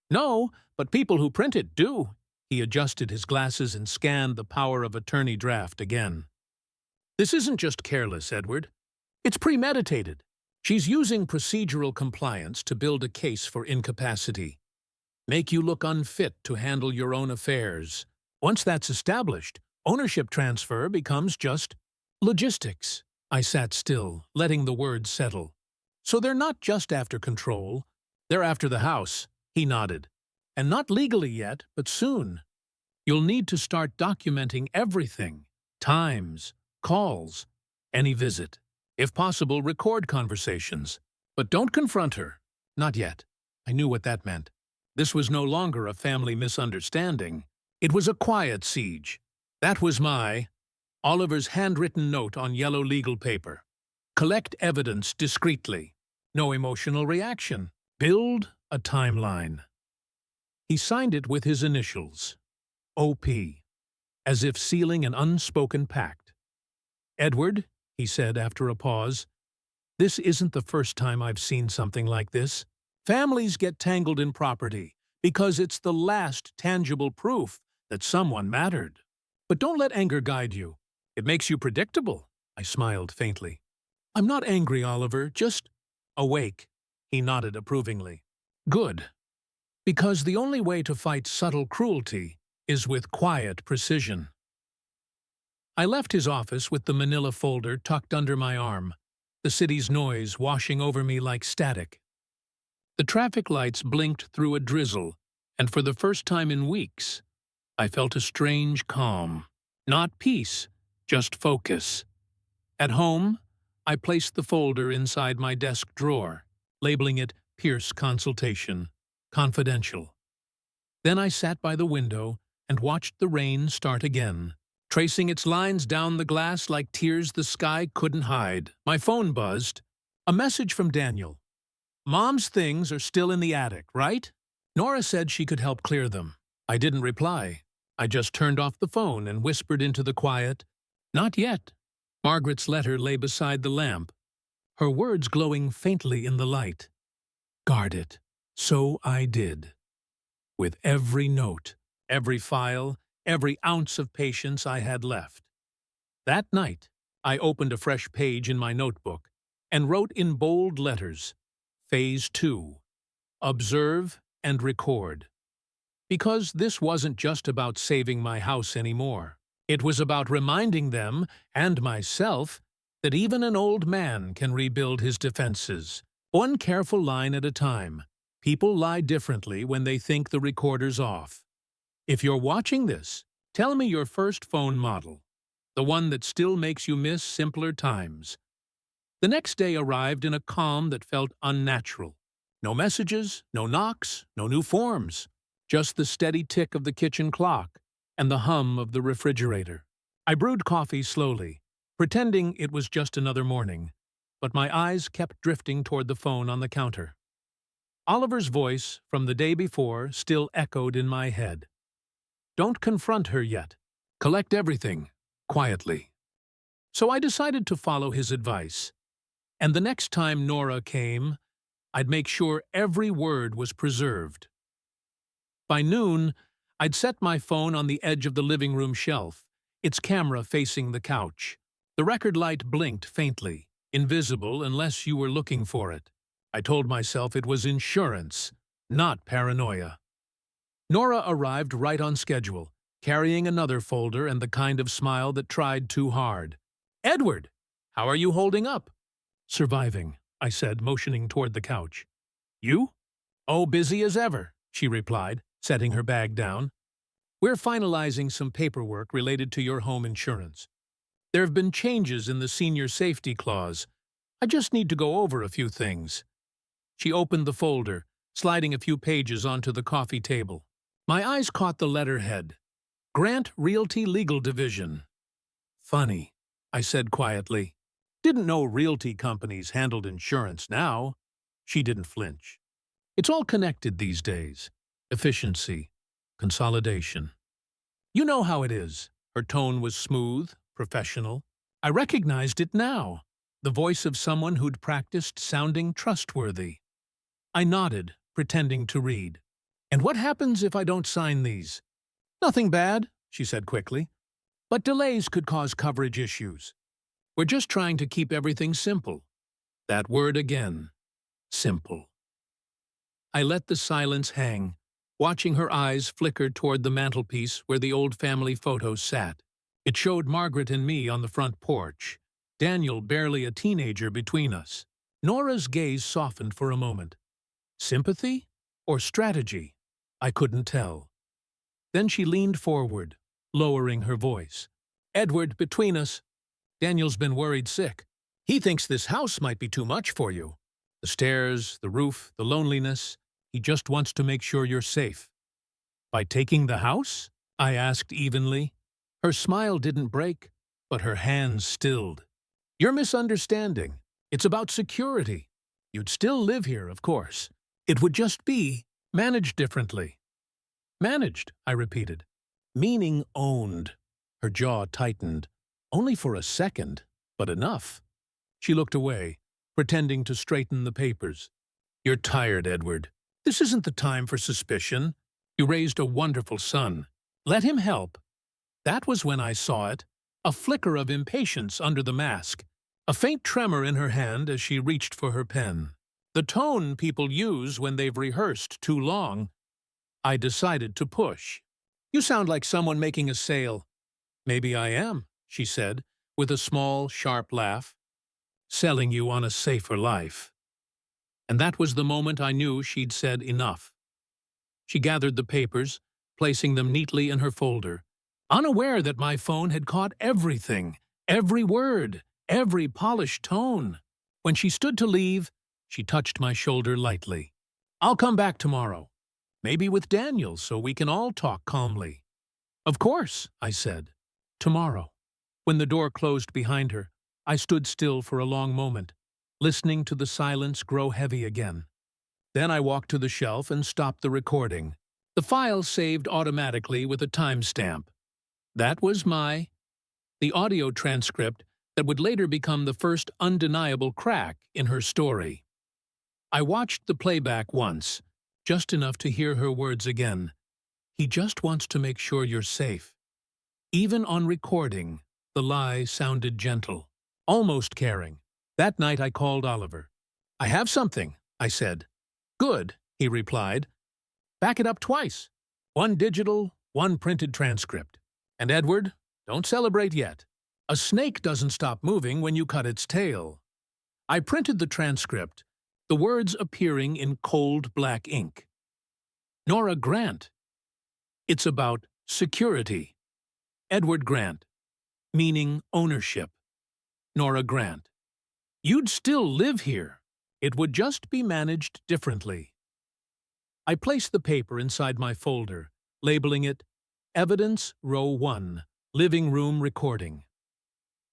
No, but people who print it do. He adjusted his glasses and scanned the power of attorney draft again. This isn't just careless, Edward. It's premeditated. She's using procedural compliance to build a case for incapacity, make you look unfit to handle your own affairs. Once that's established, ownership transfer becomes just logistics. I sat still, letting the words settle. So they're not just after control, they're after the house, he nodded. And not legally yet, but soon. You'll need to start documenting everything. Times, calls, any visit. If possible, record conversations. But don't confront her. Not yet. I knew what that meant. This was no longer a family misunderstanding. It was a quiet siege. That was Oliver's handwritten note on yellow legal paper. Collect evidence discreetly. No emotional reaction. Build a timeline. He signed it with his initials, O.P., as if sealing an unspoken pact. Edward, he said after a pause, this isn't the first time I've seen something like this. Families get tangled in property because it's the last tangible proof that someone mattered. But don't let anger guide you. It makes you predictable. I smiled faintly. I'm not angry, Oliver, just awake. He nodded approvingly. Good. Because the only way to fight subtle cruelty is with quiet precision. I left his office with the manila folder tucked under my arm, the city's noise washing over me like static. The traffic lights blinked through a drizzle, and for the first time in weeks, I felt a strange calm. Not peace, just focus. At home, I placed the folder inside my desk drawer, labeling it Pierce Consultation, Confidential. Then I sat by the window and watched the rain start again, tracing its lines down the glass like tears the sky couldn't hide. My phone buzzed. A message from Daniel. Mom's things are still in the attic, right? Nora said she could help clear them. I didn't reply. I just turned off the phone and whispered into the quiet, Not yet. Margaret's letter lay beside the lamp, her words glowing faintly in the light. Guard it. So I did. With every note, every file, every ounce of patience I had left. That night, I opened a fresh page in my notebook and wrote in bold letters, Phase 2, Observe and Record. Because this wasn't just about saving my house anymore. It was about reminding them, and myself, that even an old man can rebuild his defenses, one careful line at a time. People lie differently when they think the recorder's off. If you're watching this, tell me your first phone model, the one that still makes you miss simpler times. The next day arrived in a calm that felt unnatural. No messages, no knocks, no new forms. Just the steady tick of the kitchen clock and the hum of the refrigerator. I brewed coffee slowly, pretending it was just another morning, but my eyes kept drifting toward the phone on the counter. Oliver's voice from the day before still echoed in my head. Don't confront her yet. Collect everything, quietly. So I decided to follow his advice. And the next time Nora came, I'd make sure every word was preserved. By noon, I'd set my phone on the edge of the living room shelf, its camera facing the couch. The record light blinked faintly, invisible unless you were looking for it. I told myself it was insurance, not paranoia. Nora arrived right on schedule, carrying another folder and the kind of smile that tried too hard. Edward, how are you holding up? Surviving, I said, motioning toward the couch. You? Oh, busy as ever, she replied, setting her bag down. We're finalizing some paperwork related to your home insurance. There have been changes in the senior safety clause. I just need to go over a few things. She opened the folder, sliding a few pages onto the coffee table. My eyes caught the letterhead. Grant Realty Legal Division. Funny, I said quietly. Didn't know realty companies handled insurance now. She didn't flinch. It's all connected these days. Efficiency. Consolidation. You know how it is. Her tone was smooth, professional. I recognized it now. The voice of someone who'd practiced sounding trustworthy. I nodded, pretending to read. And what happens if I don't sign these? Nothing bad, she said quickly. But delays could cause coverage issues. We're just trying to keep everything simple. That word again. Simple. I let the silence hang, watching her eyes flicker toward the mantelpiece where the old family photos sat. It showed Margaret and me on the front porch, Daniel barely a teenager between us. Nora's gaze softened for a moment. Sympathy or strategy? I couldn't tell. Then she leaned forward, lowering her voice. Edward, between us, Daniel's been worried sick. He thinks this house might be too much for you. The stairs, the roof, the loneliness. He just wants to make sure you're safe. By taking the house? I asked evenly. Her smile didn't break, but her hands stilled. You're misunderstanding. It's about security. You'd still live here, of course. It would just be managed differently. Managed, I repeated. Meaning owned. Her jaw tightened. Only for a second, but enough. She looked away, pretending to straighten the papers. You're tired, Edward. This isn't the time for suspicion. You raised a wonderful son. Let him help. That was when I saw it. A flicker of impatience under the mask. A faint tremor in her hand as she reached for her pen. The tone people use when they've rehearsed too long. I decided to push. You sound like someone making a sale. Maybe I am, she said, with a small, sharp laugh. Selling you on a safer life. And that was the moment I knew she'd said enough. She gathered the papers, placing them neatly in her folder, unaware that my phone had caught everything, every word, every polished tone. When she stood to leave, she touched my shoulder lightly. I'll come back tomorrow. Maybe with Daniel, so we can all talk calmly. Of course, I said. Tomorrow. When the door closed behind her, I stood still for a long moment, listening to the silence grow heavy again. Then I walked to the shelf and stopped the recording. The file saved automatically with a timestamp. That was the audio transcript that would later become the first undeniable crack in her story. I watched the playback once, just enough to hear her words again. He just wants to make sure you're safe. Even on recording, the lie sounded gentle, almost caring. That night I called Oliver. I have something, I said. Good, he replied. Back it up twice. One digital, one printed transcript. And Edward, don't celebrate yet. A snake doesn't stop moving when you cut its tail. I printed the transcript, the words appearing in cold black ink. Nora Grant. It's about security. Edward Grant. Meaning ownership. Nora Grant. You'd still live here. It would just be managed differently. I placed the paper inside my folder, labeling it Evidence Row 1, Living Room Recording.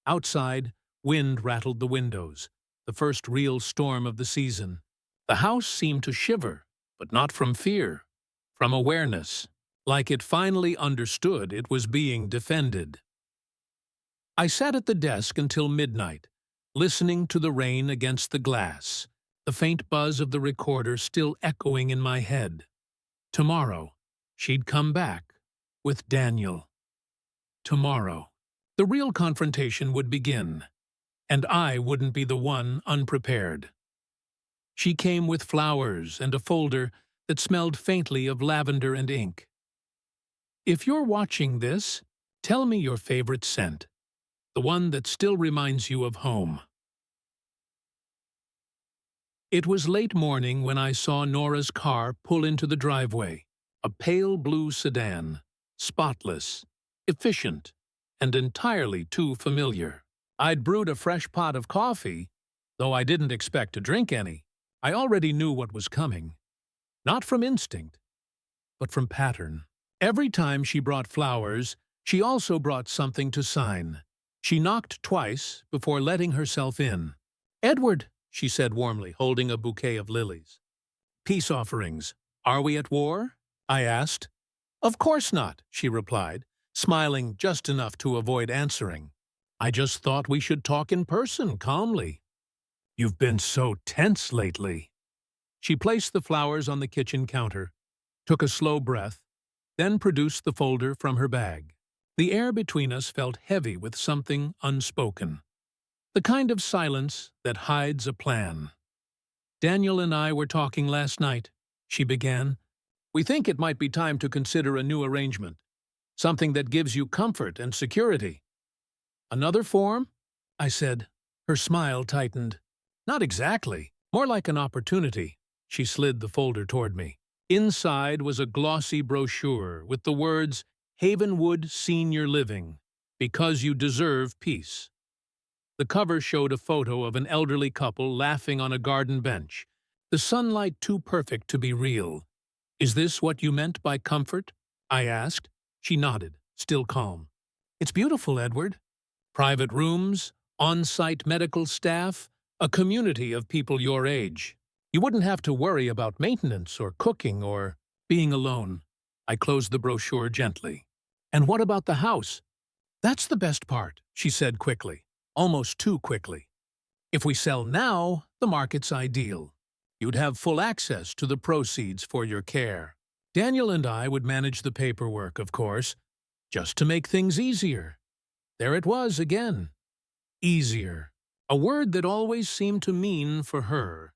Outside, wind rattled the windows, the first real storm of the season. The house seemed to shiver, but not from fear, from awareness, like it finally understood it was being defended. I sat at the desk until midnight, listening to the rain against the glass, the faint buzz of the recorder still echoing in my head. Tomorrow, she'd come back, with Daniel. Tomorrow, the real confrontation would begin, and I wouldn't be the one unprepared. She came with flowers and a folder that smelled faintly of lavender and ink. If you're watching this, tell me your favorite scent, the one that still reminds you of home. It was late morning when I saw Nora's car pull into the driveway, a pale blue sedan, spotless, efficient, and entirely too familiar. I'd brewed a fresh pot of coffee, though I didn't expect to drink any. I already knew what was coming. Not from instinct, but from pattern. Every time she brought flowers, she also brought something to sign. She knocked twice before letting herself in. "Edward," she said warmly, holding a bouquet of lilies. "Peace offerings. Are we at war?" I asked. "Of course not," she replied, smiling just enough to avoid answering. "I just thought we should talk in person, calmly." "You've been so tense lately." She placed the flowers on the kitchen counter, took a slow breath, then produced the folder from her bag. The air between us felt heavy with something unspoken. The kind of silence that hides a plan. Daniel and I were talking last night, she began. We think it might be time to consider a new arrangement, something that gives you comfort and security. Another form? I said. Her smile tightened. Not exactly. More like an opportunity. She slid the folder toward me. Inside was a glossy brochure with the words, Havenwood Senior Living, because you deserve peace. The cover showed a photo of an elderly couple laughing on a garden bench, the sunlight too perfect to be real. Is this what you meant by comfort? I asked. She nodded, still calm. It's beautiful, Edward. Private rooms, on-site medical staff, a community of people your age. You wouldn't have to worry about maintenance or cooking or being alone. I closed the brochure gently. And what about the house? That's the best part, she said quickly, almost too quickly. If we sell now, the market's ideal. You'd have full access to the proceeds for your care. Daniel and I would manage the paperwork, of course, just to make things easier. There it was again. Easier. A word that always seemed to mean for her.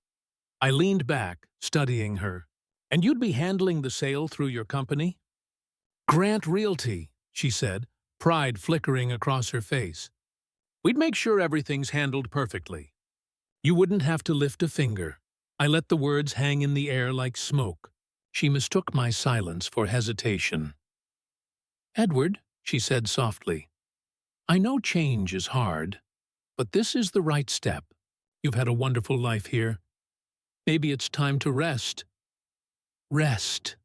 I leaned back, studying her. And you'd be handling the sale through your company? Grant Realty, she said, pride flickering across her face. We'd make sure everything's handled perfectly. You wouldn't have to lift a finger. I let the words hang in the air like smoke. She mistook my silence for hesitation. Edward, she said softly, I know change is hard, but this is the right step. You've had a wonderful life here. Maybe it's time to rest. Rest,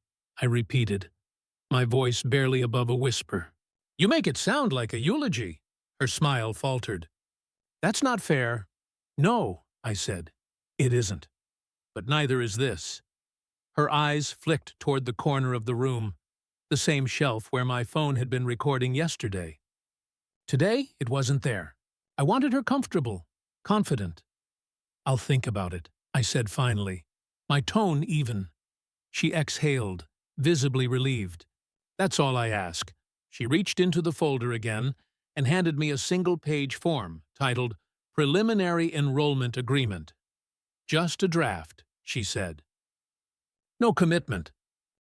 I repeated, my voice barely above a whisper. You make it sound like a eulogy. Her smile faltered. That's not fair. No, I said. It isn't. But neither is this. Her eyes flicked toward the corner of the room, the same shelf where my phone had been recording yesterday. Today, it wasn't there. I wanted her comfortable, confident. I'll think about it, I said finally, my tone even. She exhaled, visibly relieved. That's all I ask. She reached into the folder again and handed me a single-page form titled Preliminary Enrollment Agreement. Just a draft, she said. No commitment.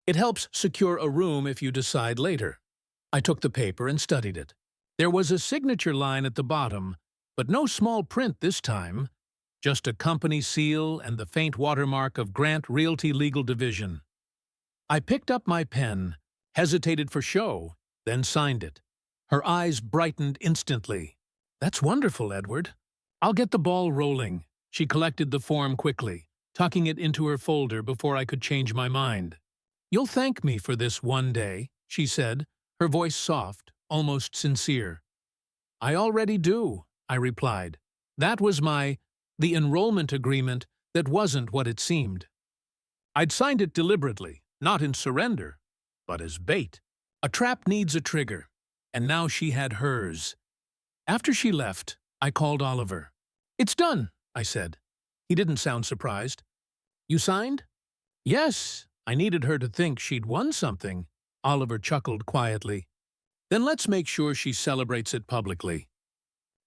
It helps secure a room if you decide later. I took the paper and studied it. There was a signature line at the bottom, but no small print this time. Just a company seal and the faint watermark of Grant Realty Legal Division. I picked up my pen, hesitated for show, then signed it. Her eyes brightened instantly. That's wonderful, Edward. I'll get the ball rolling. She collected the form quickly, tucking it into her folder before I could change my mind. You'll thank me for this one day, she said, her voice soft, almost sincere. I already do, I replied. That was the enrollment agreement that wasn't what it seemed. I'd signed it deliberately, not in surrender, but as bait. A trap needs a trigger, and now she had hers. After she left, I called Oliver. It's done, I said. He didn't sound surprised. You signed? Yes, I needed her to think she'd won something. Oliver chuckled quietly. Then let's make sure she celebrates it publicly.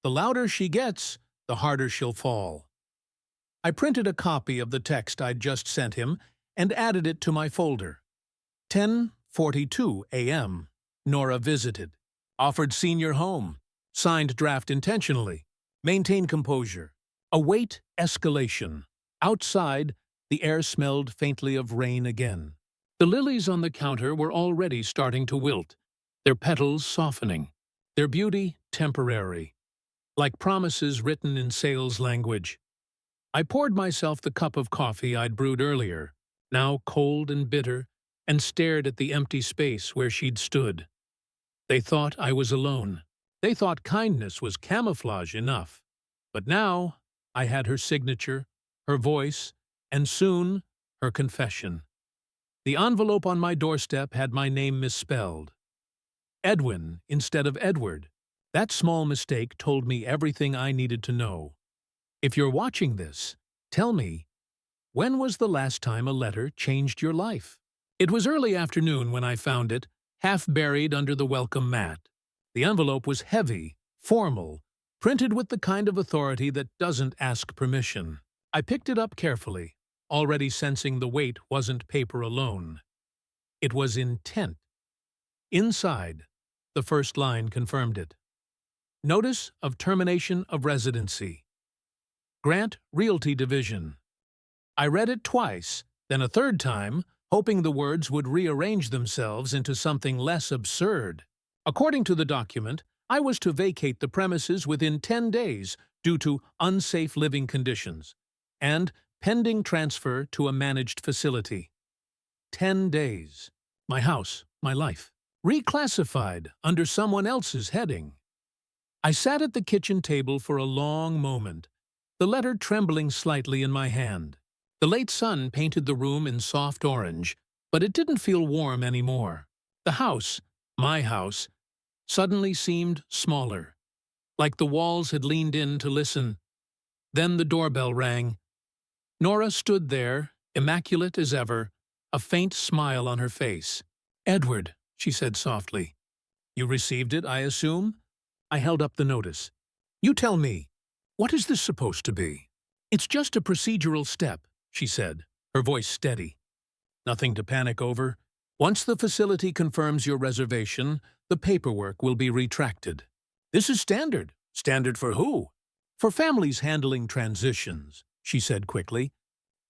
The louder she gets, the harder she'll fall. I printed a copy of the text I'd just sent him and added it to my folder. 10:42 a.m. Nora visited. Offered senior home. Signed draft intentionally. Maintain composure. Await escalation. Outside, the air smelled faintly of rain again. The lilies on the counter were already starting to wilt, their petals softening, their beauty temporary, like promises written in sales language. I poured myself the cup of coffee I'd brewed earlier, now cold and bitter, and stared at the empty space where she'd stood. They thought I was alone. They thought kindness was camouflage enough. But now I had her signature, her voice, and soon her confession. The envelope on my doorstep had my name misspelled. Edwin instead of Edward. That small mistake told me everything I needed to know. If you're watching this, tell me, when was the last time a letter changed your life? It was early afternoon when I found it, half buried under the welcome mat. The envelope was heavy, formal, printed with the kind of authority that doesn't ask permission. I picked it up carefully, already sensing the weight wasn't paper alone. It was intent. Inside, the first line confirmed it. Notice of termination of residency. Grant Realty Division. I read it twice, then a third time, hoping the words would rearrange themselves into something less absurd. According to the document, I was to vacate the premises within 10 days due to unsafe living conditions and pending transfer to a managed facility. 10 days. My house, my life. Reclassified under someone else's heading. I sat at the kitchen table for a long moment, the letter trembling slightly in my hand. The late sun painted the room in soft orange, but it didn't feel warm anymore. The house, my house, suddenly seemed smaller, like the walls had leaned in to listen. Then the doorbell rang. Nora stood there, immaculate as ever, a faint smile on her face. "Edward," she said softly. "You received it, I assume?" I held up the notice. "You tell me, what is this supposed to be?" "It's just a procedural step," she said, her voice steady. "Nothing to panic over. Once the facility confirms your reservation, the paperwork will be retracted." "This is standard." "Standard for who?" "For families handling transitions," she said quickly.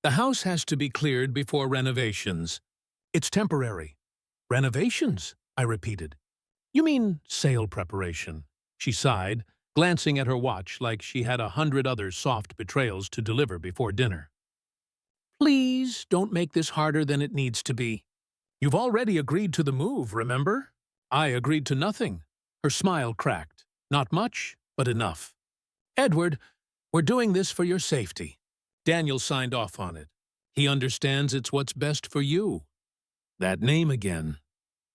"The house has to be cleared before renovations. It's temporary." "Renovations?" I repeated. "You mean sale preparation?" She sighed, glancing at her watch like she had 100 other soft betrayals to deliver before dinner. "Please don't make this harder than it needs to be. You've already agreed to the move, remember?" "I agreed to nothing." Her smile cracked. "Not much, but enough." "Edward, we're doing this for your safety." Daniel signed off on it. "He understands it's what's best for you." That name again.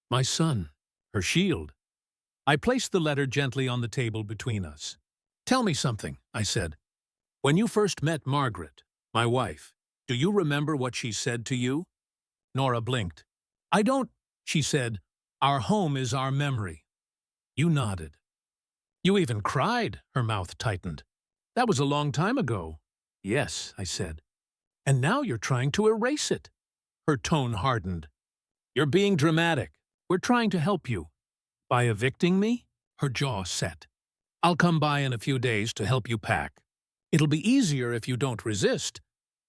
My son. Her shield. I placed the letter gently on the table between us. "Tell me something," I said. "When you first met Margaret, my wife, do you remember what she said to you?" Nora blinked. "I don't," she said. "Our home is our memory." You nodded. "You even cried," her mouth tightened. "That was a long time ago." "Yes," I said. "And now you're trying to erase it." Her tone hardened. "You're being dramatic. We're trying to help you." "By evicting me?" Her jaw set. "I'll come by in a few days to help you pack. It'll be easier if you don't resist."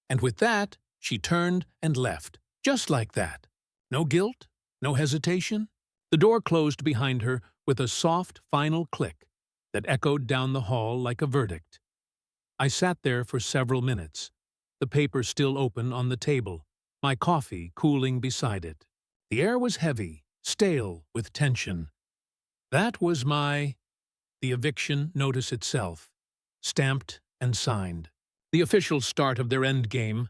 And with that, she turned and left, just like that. No guilt, no hesitation. The door closed behind her with a soft, final click that echoed down the hall like a verdict. I sat there for several minutes, the paper still open on the table, my coffee cooling beside it. The air was heavy, stale with tension. That was the eviction notice itself, stamped and signed. The official start of their endgame.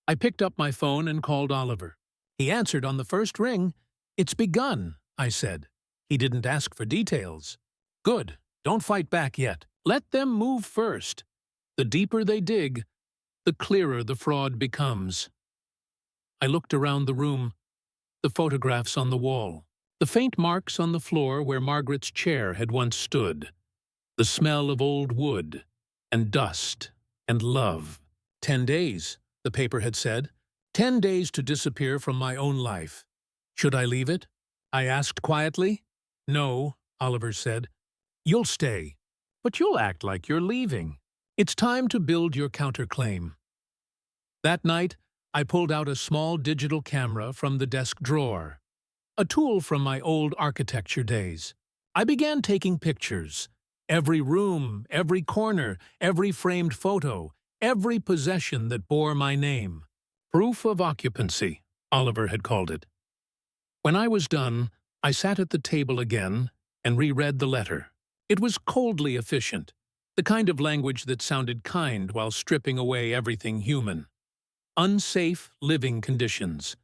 I picked up my phone and called Oliver. He answered on the first ring. "It's begun," I said. He didn't ask for details. "Good. Don't fight back yet. Let them move first. The deeper they dig, the clearer the fraud becomes." I looked around the room, the photographs on the wall, the faint marks on the floor where Margaret's chair had once stood, the smell of old wood and dust and love. 10 days, the paper had said. 10 days to disappear from my own life. Should I leave it? I asked quietly. "No," Oliver said. "You'll stay, but you'll act like you're leaving. It's time to build your counterclaim." That night, I pulled out a small digital camera from the desk drawer, a tool from my old architecture days. I began taking pictures. Every room, every corner, every framed photo, every possession that bore my name. Proof of occupancy, Oliver had called it. When I was done, I sat at the table again and reread the letter. It was coldly efficient, the kind of language that sounded kind while stripping away everything human. Unsafe living conditions.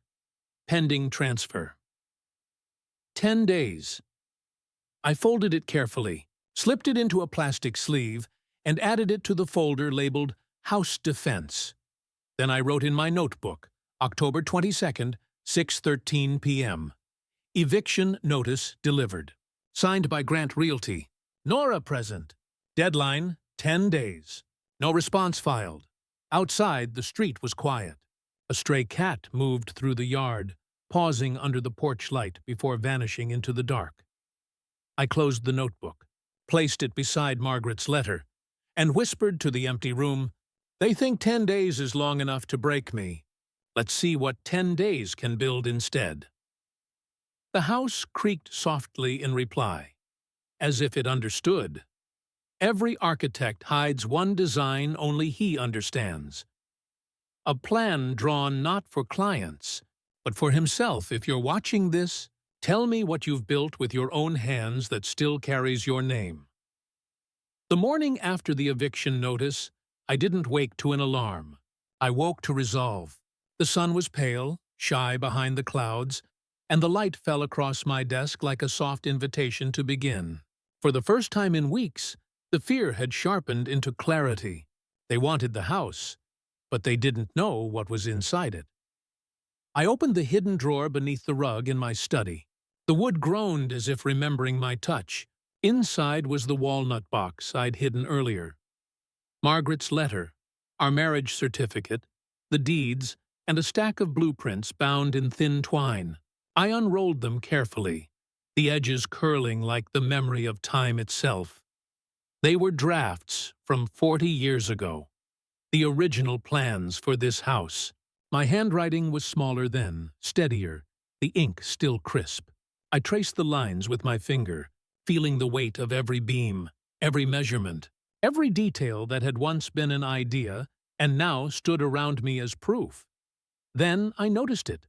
Pending transfer. 10 days. I folded it carefully, slipped it into a plastic sleeve, and added it to the folder labeled House Defense. Then I wrote in my notebook, October 22nd, 6:13 p.m. Eviction notice delivered. Signed by Grant Realty. Nora present. Deadline, 10 days. No response filed. Outside, the street was quiet. A stray cat moved through the yard, pausing under the porch light before vanishing into the dark. I closed the notebook, placed it beside Margaret's letter, and whispered to the empty room, "They think 10 days is long enough to break me. Let's see what 10 days can build instead." The house creaked softly in reply, as if it understood. Every architect hides one design only he understands. A plan drawn not for clients, but for himself. If you're watching this, tell me what you've built with your own hands that still carries your name. The morning after the eviction notice, I didn't wake to an alarm. I woke to resolve. The sun was pale, shy behind the clouds, and the light fell across my desk like a soft invitation to begin. For the first time in weeks, the fear had sharpened into clarity. They wanted the house, but they didn't know what was inside it. I opened the hidden drawer beneath the rug in my study. The wood groaned as if remembering my touch. Inside was the walnut box I'd hidden earlier. Margaret's letter, our marriage certificate, the deeds, and a stack of blueprints bound in thin twine. I unrolled them carefully, the edges curling like the memory of time itself. They were drafts from 40 years ago, the original plans for this house. My handwriting was smaller then, steadier, the ink still crisp. I traced the lines with my finger, feeling the weight of every beam, every measurement, every detail that had once been an idea and now stood around me as proof. Then I noticed it,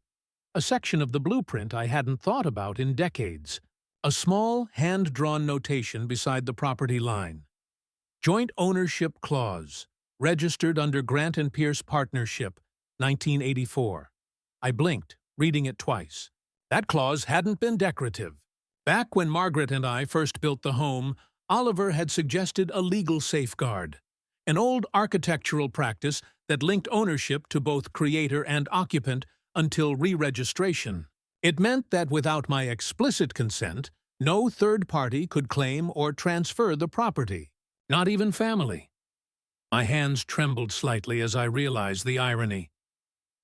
a section of the blueprint I hadn't thought about in decades, a small, hand-drawn notation beside the property line. Joint Ownership Clause, registered under Grant and Pierce Partnership, 1984. I blinked, reading it twice. That clause hadn't been decorative. Back when Margaret and I first built the home, Oliver had suggested a legal safeguard, an old architectural practice that linked ownership to both creator and occupant until re-registration. It meant that without my explicit consent, no third party could claim or transfer the property, not even family. My hands trembled slightly as I realized the irony.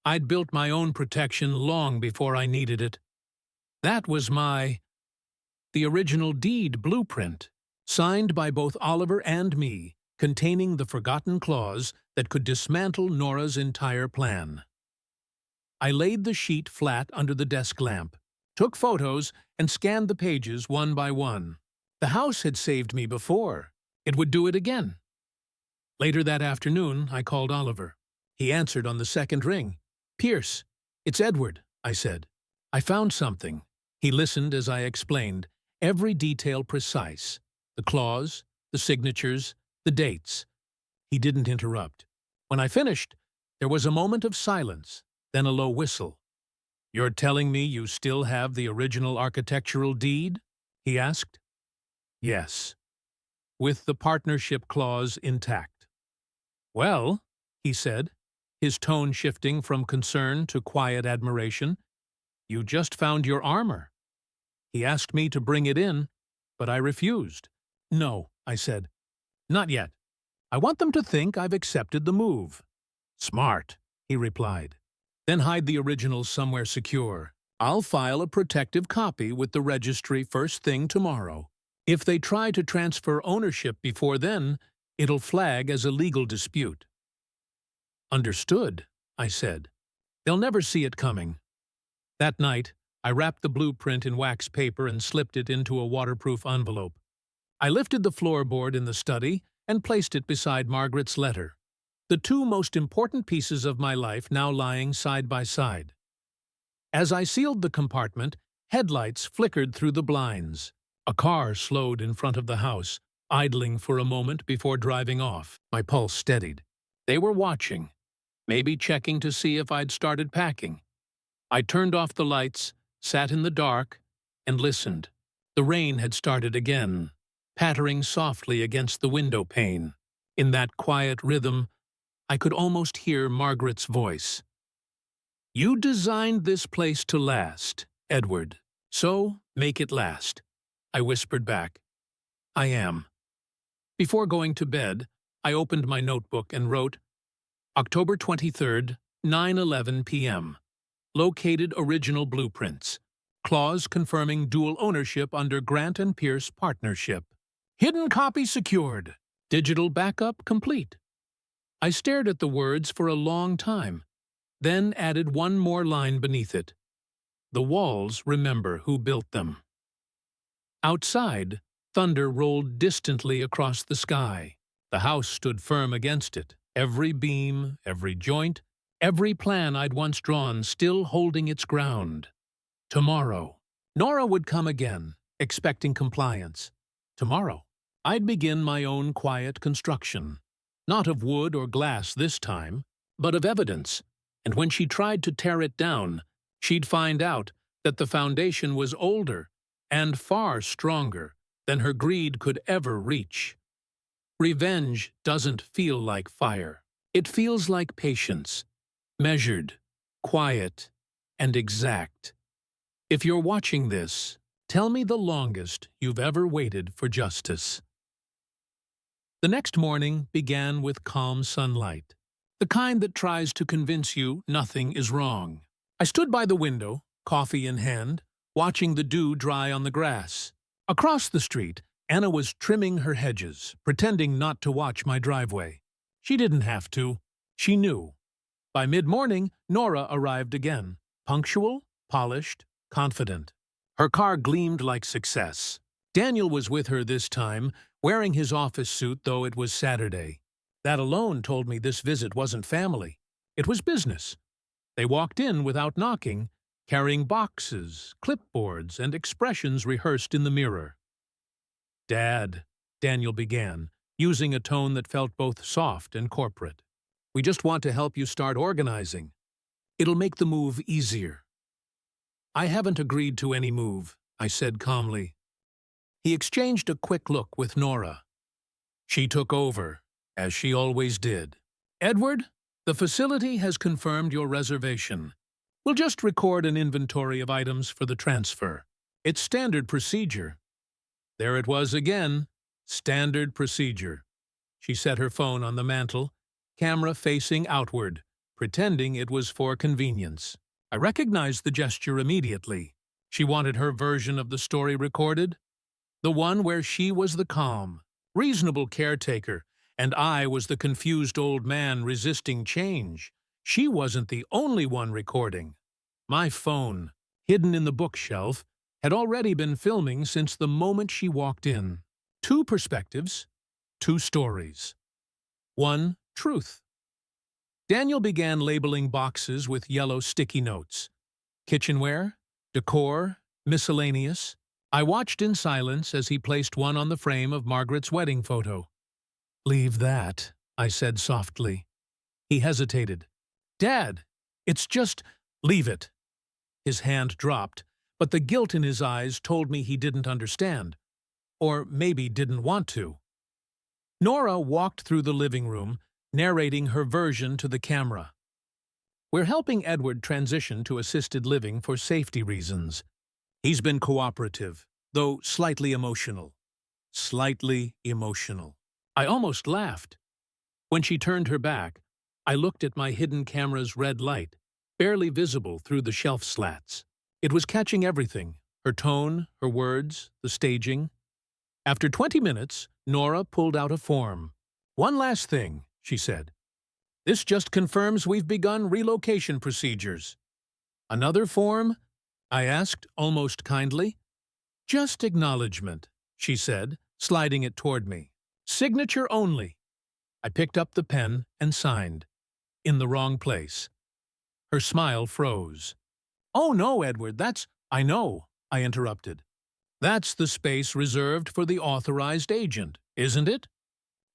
I'd built my own protection long before I needed it. That was the original deed blueprint, signed by both Oliver and me, containing the forgotten clause that could dismantle Nora's entire plan. I laid the sheet flat under the desk lamp, took photos, and scanned the pages one by one. The house had saved me before. It would do it again. Later that afternoon, I called Oliver. He answered on the second ring. "Pierce, it's Edward," I said. "I found something." He listened as I explained, every detail precise. The clause, the signatures, the dates. He didn't interrupt. When I finished, there was a moment of silence, then a low whistle. "You're telling me you still have the original architectural deed?" he asked. "Yes, with the partnership clause intact." "Well," he said, his tone shifting from concern to quiet admiration, "you just found your armor." He asked me to bring it in, but I refused. "No," I said. "Not yet. I want them to think I've accepted the move." "Smart," he replied. "Then hide the originals somewhere secure. I'll file a protective copy with the registry first thing tomorrow. If they try to transfer ownership before then, it'll flag as a legal dispute." "Understood," I said. "They'll never see it coming." That night, I wrapped the blueprint in wax paper and slipped it into a waterproof envelope. I lifted the floorboard in the study and placed it beside Margaret's letter, the two most important pieces of my life now lying side by side. As I sealed the compartment, headlights flickered through the blinds. A car slowed in front of the house, idling for a moment before driving off. My pulse steadied. They were watching, maybe checking to see if I'd started packing. I turned off the lights, sat in the dark, and listened. The rain had started again, pattering softly against the window pane. In that quiet rhythm, I could almost hear Margaret's voice. "You designed this place to last, Edward, so make it last." I whispered back, "I am." Before going to bed, I opened my notebook and wrote, October 23rd, 9:11 p.m. Located original blueprints. Clause confirming dual ownership under Grant and Pierce partnership. Hidden copy secured. Digital backup complete. I stared at the words for a long time, then added one more line beneath it. The walls remember who built them. Outside, thunder rolled distantly across the sky. The house stood firm against it, every beam, every joint, every plan I'd once drawn still holding its ground. Tomorrow, Nora would come again, expecting compliance. Tomorrow, I'd begin my own quiet construction. Not of wood or glass this time, but of evidence. And when she tried to tear it down, she'd find out that the foundation was older and far stronger than her greed could ever reach. Revenge doesn't feel like fire. It feels like patience, measured, quiet, and exact. If you're watching this, tell me the longest you've ever waited for justice. The next morning began with calm sunlight, the kind that tries to convince you nothing is wrong. I stood by the window, coffee in hand, watching the dew dry on the grass. Across the street, Anna was trimming her hedges, pretending not to watch my driveway. She didn't have to. She knew. By mid-morning, Nora arrived again, punctual, polished, confident. Her car gleamed like success. Daniel was with her this time, wearing his office suit though it was Saturday. That alone told me this visit wasn't family. It was business. They walked in without knocking, carrying boxes, clipboards, and expressions rehearsed in the mirror. "Dad," Daniel began, using a tone that felt both soft and corporate. "We just want to help you start organizing. It'll make the move easier." "I haven't agreed to any move," I said calmly. He exchanged a quick look with Nora. She took over, as she always did. "Edward, the facility has confirmed your reservation. We'll just record an inventory of items for the transfer. It's standard procedure." There it was again, standard procedure. She set her phone on the mantel, camera facing outward, pretending it was for convenience. I recognized the gesture immediately. She wanted her version of the story recorded, the one where she was the calm, reasonable caretaker, and I was the confused old man resisting change. She wasn't the only one recording. My phone, hidden in the bookshelf, had already been filming since the moment she walked in. 2 perspectives, 2 stories. 1 truth. Daniel began labeling boxes with yellow sticky notes. Kitchenware, decor, miscellaneous. I watched in silence as he placed one on the frame of Margaret's wedding photo. "Leave that," I said softly. He hesitated. "Dad, it's just—" "Leave it." His hand dropped, but the guilt in his eyes told me he didn't understand. Or maybe didn't want to. Nora walked through the living room, narrating her version to the camera. "We're helping Edward transition to assisted living for safety reasons. He's been cooperative, though slightly emotional. Slightly emotional." I almost laughed. When she turned her back, I looked at my hidden camera's red light, barely visible through the shelf slats. It was catching everything, her tone, her words, the staging. After 20 minutes, Nora pulled out a form. "One last thing," she said. "This just confirms we've begun relocation procedures." "Another form?" I asked, almost kindly. "Just acknowledgement," she said, sliding it toward me. "Signature only." I picked up the pen and signed. In the wrong place. Her smile froze. "Oh no, Edward, that's—" "I know," I interrupted. "That's the space reserved for the authorized agent, isn't it?"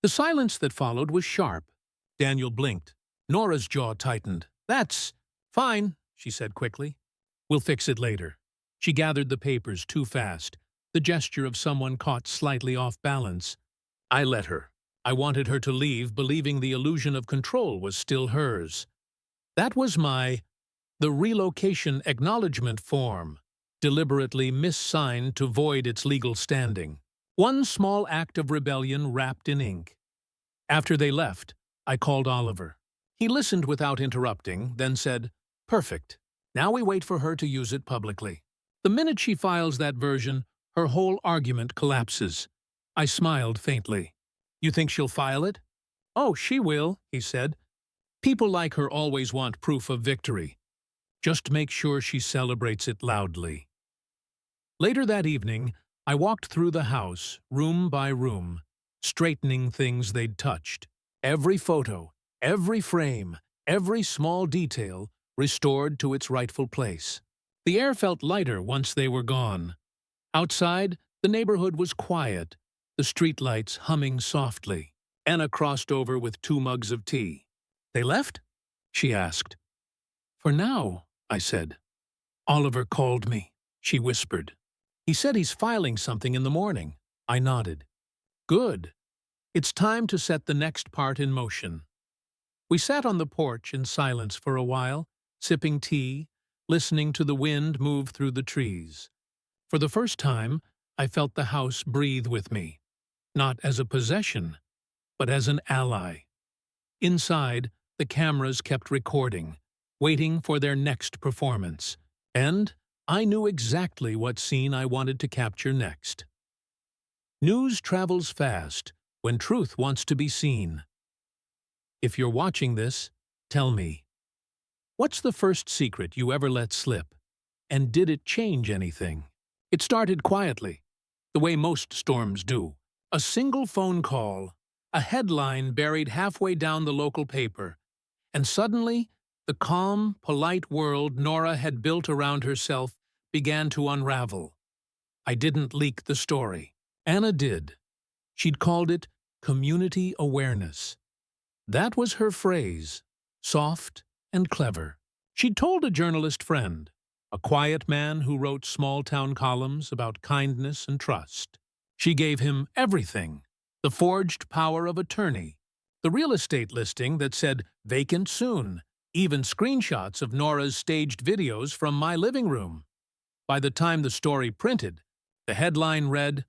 The silence that followed was sharp. Daniel blinked. Nora's jaw tightened. "That's fine," she said quickly. "We'll fix it later." She gathered the papers too fast, the gesture of someone caught slightly off balance. I let her. I wanted her to leave, believing the illusion of control was still hers. That was the relocation acknowledgement form, deliberately missigned to void its legal standing. One small act of rebellion wrapped in ink. After they left, I called Oliver. He listened without interrupting, then said, "Perfect. Now we wait for her to use it publicly." The minute she files that version, her whole argument collapses. I smiled faintly. "You think she'll file it?" "Oh, she will," he said. "People like her always want proof of victory. Just make sure she celebrates it loudly." Later that evening, I walked through the house, room by room, straightening things they'd touched. Every photo, every frame, every small detail restored to its rightful place. The air felt lighter once they were gone. Outside, the neighborhood was quiet, the streetlights humming softly. Anna crossed over with 2 mugs of tea. "They left?" she asked. "For now," I said. "Oliver called me," she whispered. "He said he's filing something in the morning." I nodded. "Good. It's time to set the next part in motion." We sat on the porch in silence for a while, sipping tea, listening to the wind move through the trees. For the first time, I felt the house breathe with me, not as a possession, but as an ally. Inside, the cameras kept recording, waiting for their next performance, and I knew exactly what scene I wanted to capture next. News travels fast when truth wants to be seen. If you're watching this, tell me, what's the first secret you ever let slip? And did it change anything? It started quietly, the way most storms do. A single phone call, a headline buried halfway down the local paper, and suddenly, the calm, polite world Nora had built around herself began to unravel. I didn't leak the story. Anna did. She'd called it community awareness. That was her phrase, soft and clever. She'd told a journalist friend, a quiet man who wrote small-town columns about kindness and trust. She gave him everything: the forged power of attorney, the real estate listing that said "vacant soon," even screenshots of Nora's staged videos from my living room. By the time the story printed, the headline read,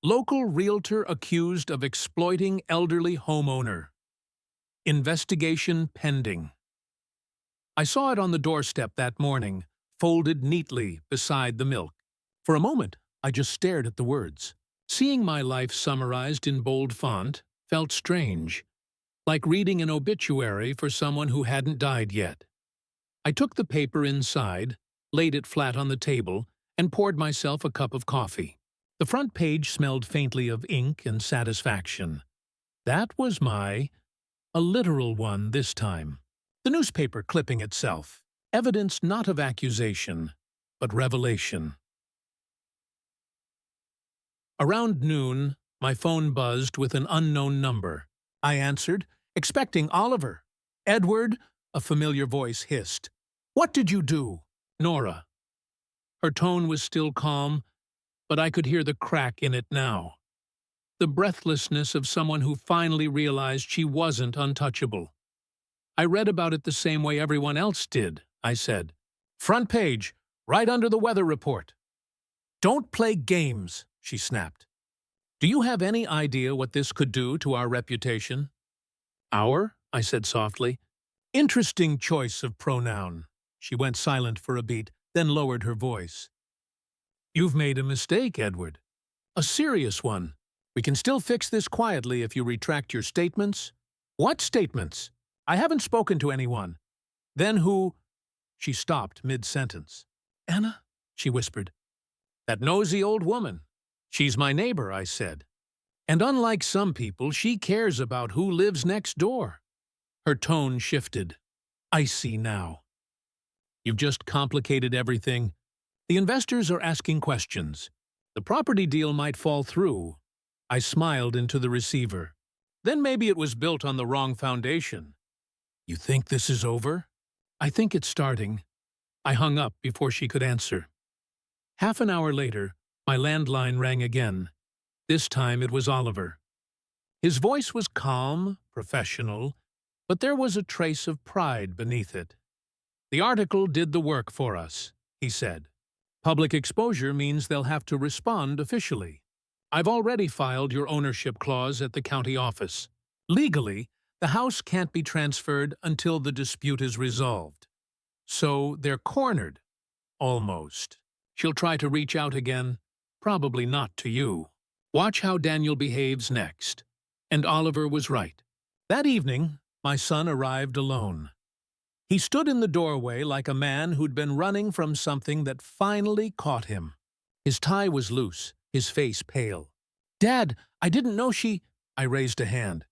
"Local realtor accused of exploiting elderly homeowner. Investigation pending." I saw it on the doorstep that morning, folded neatly beside the milk. For a moment, I just stared at the words. Seeing my life summarized in bold font felt strange, like reading an obituary for someone who hadn't died yet. I took the paper inside, laid it flat on the table, and poured myself a cup of coffee. The front page smelled faintly of ink and satisfaction. That was a literal one this time. The newspaper clipping itself, evidence not of accusation, but revelation. Around noon, my phone buzzed with an unknown number. I answered, expecting Oliver. "Edward," a familiar voice hissed. "What did you do?" "Nora." Her tone was still calm, but I could hear the crack in it now. The breathlessness of someone who finally realized she wasn't untouchable. "I read about it the same way everyone else did," I said. "Front page, right under the weather report." "Don't play games," she snapped. "Do you have any idea what this could do to our reputation?" "Our?" I said softly. "Interesting choice of pronoun." She went silent for a beat, then lowered her voice. "You've made a mistake, Edward. A serious one. We can still fix this quietly if you retract your statements." "What statements? I haven't spoken to anyone." "Then who—" She stopped mid-sentence. "Anna?" she whispered. "That nosy old woman. She's my neighbor," I said. "And unlike some people, she cares about who lives next door." Her tone shifted. Icy now. "You've just complicated everything. The investors are asking questions. The property deal might fall through." I smiled into the receiver. "Then maybe it was built on the wrong foundation." "You think this is over?" "I think it's starting." I hung up before she could answer. Half an hour later, my landline rang again. This time it was Oliver. His voice was calm, professional, but there was a trace of pride beneath it. "The article did the work for us," he said. "Public exposure means they'll have to respond officially." I've already filed your ownership clause at the county office. Legally, the house can't be transferred until the dispute is resolved. So they're cornered, almost. She'll try to reach out again, probably not to you. Watch how Daniel behaves next. And Oliver was right. That evening, my son arrived alone. He stood in the doorway like a man who'd been running from something that finally caught him. His tie was loose, his face pale. "Dad, I didn't know she—" I raised a hand.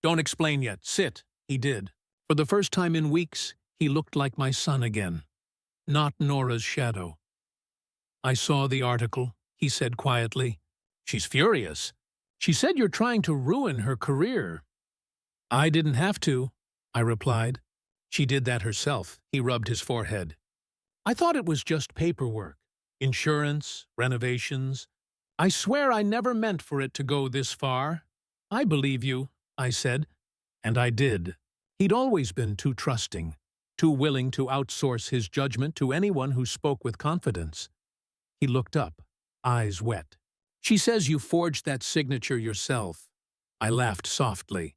"Don't explain yet. Sit." He did. For the first time in weeks, he looked like my son again, not Nora's shadow. "I saw the article," he said quietly. "She's furious. She said you're trying to ruin her career." "I didn't have to," I replied. "She did that herself." He rubbed his forehead. "I thought it was just paperwork. Insurance, renovations. I swear I never meant for it to go this far." "I believe you," I said. And I did. He'd always been too trusting, too willing to outsource his judgment to anyone who spoke with confidence. He looked up, eyes wet. "She says you forged that signature yourself." I laughed softly.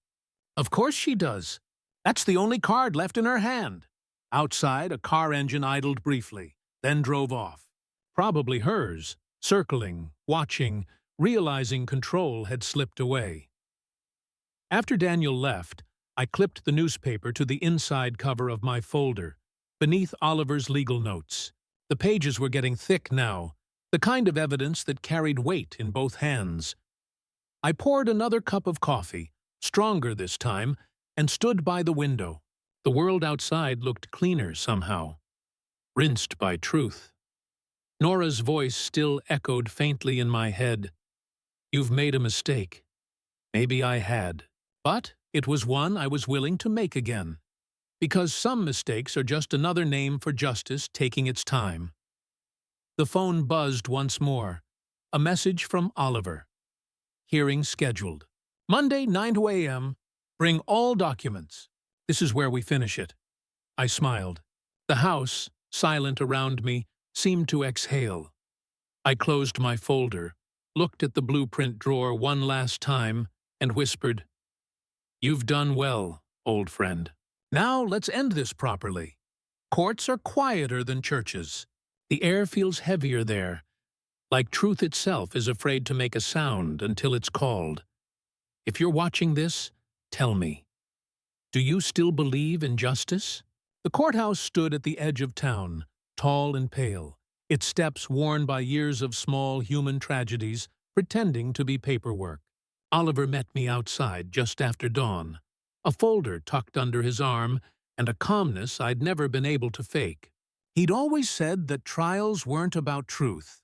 "Of course she does. That's the only card left in her hand." Outside, a car engine idled briefly, then drove off. Probably hers, circling, watching, realizing control had slipped away. After Daniel left, I clipped the newspaper to the inside cover of my folder, beneath Oliver's legal notes. The pages were getting thick now, the kind of evidence that carried weight in both hands. I poured another cup of coffee, stronger this time, and stood by the window. The world outside looked cleaner somehow, rinsed by truth. Nora's voice still echoed faintly in my head. "You've made a mistake." Maybe I had, but it was one I was willing to make again. Because some mistakes are just another name for justice taking its time. The phone buzzed once more. A message from Oliver. "Hearing scheduled. Monday, 9 a.m. Bring all documents." This is where we finish it. I smiled. The house, silent around me, seemed to exhale. I closed my folder, looked at the blueprint drawer one last time, and whispered, "You've done well, old friend. Now let's end this properly." Courts are quieter than churches. The air feels heavier there, like truth itself is afraid to make a sound until it's called. If you're watching this, tell me. Do you still believe in justice? The courthouse stood at the edge of town, tall and pale, its steps worn by years of small human tragedies pretending to be paperwork. Oliver met me outside just after dawn, a folder tucked under his arm and a calmness I'd never been able to fake. He'd always said that trials weren't about truth.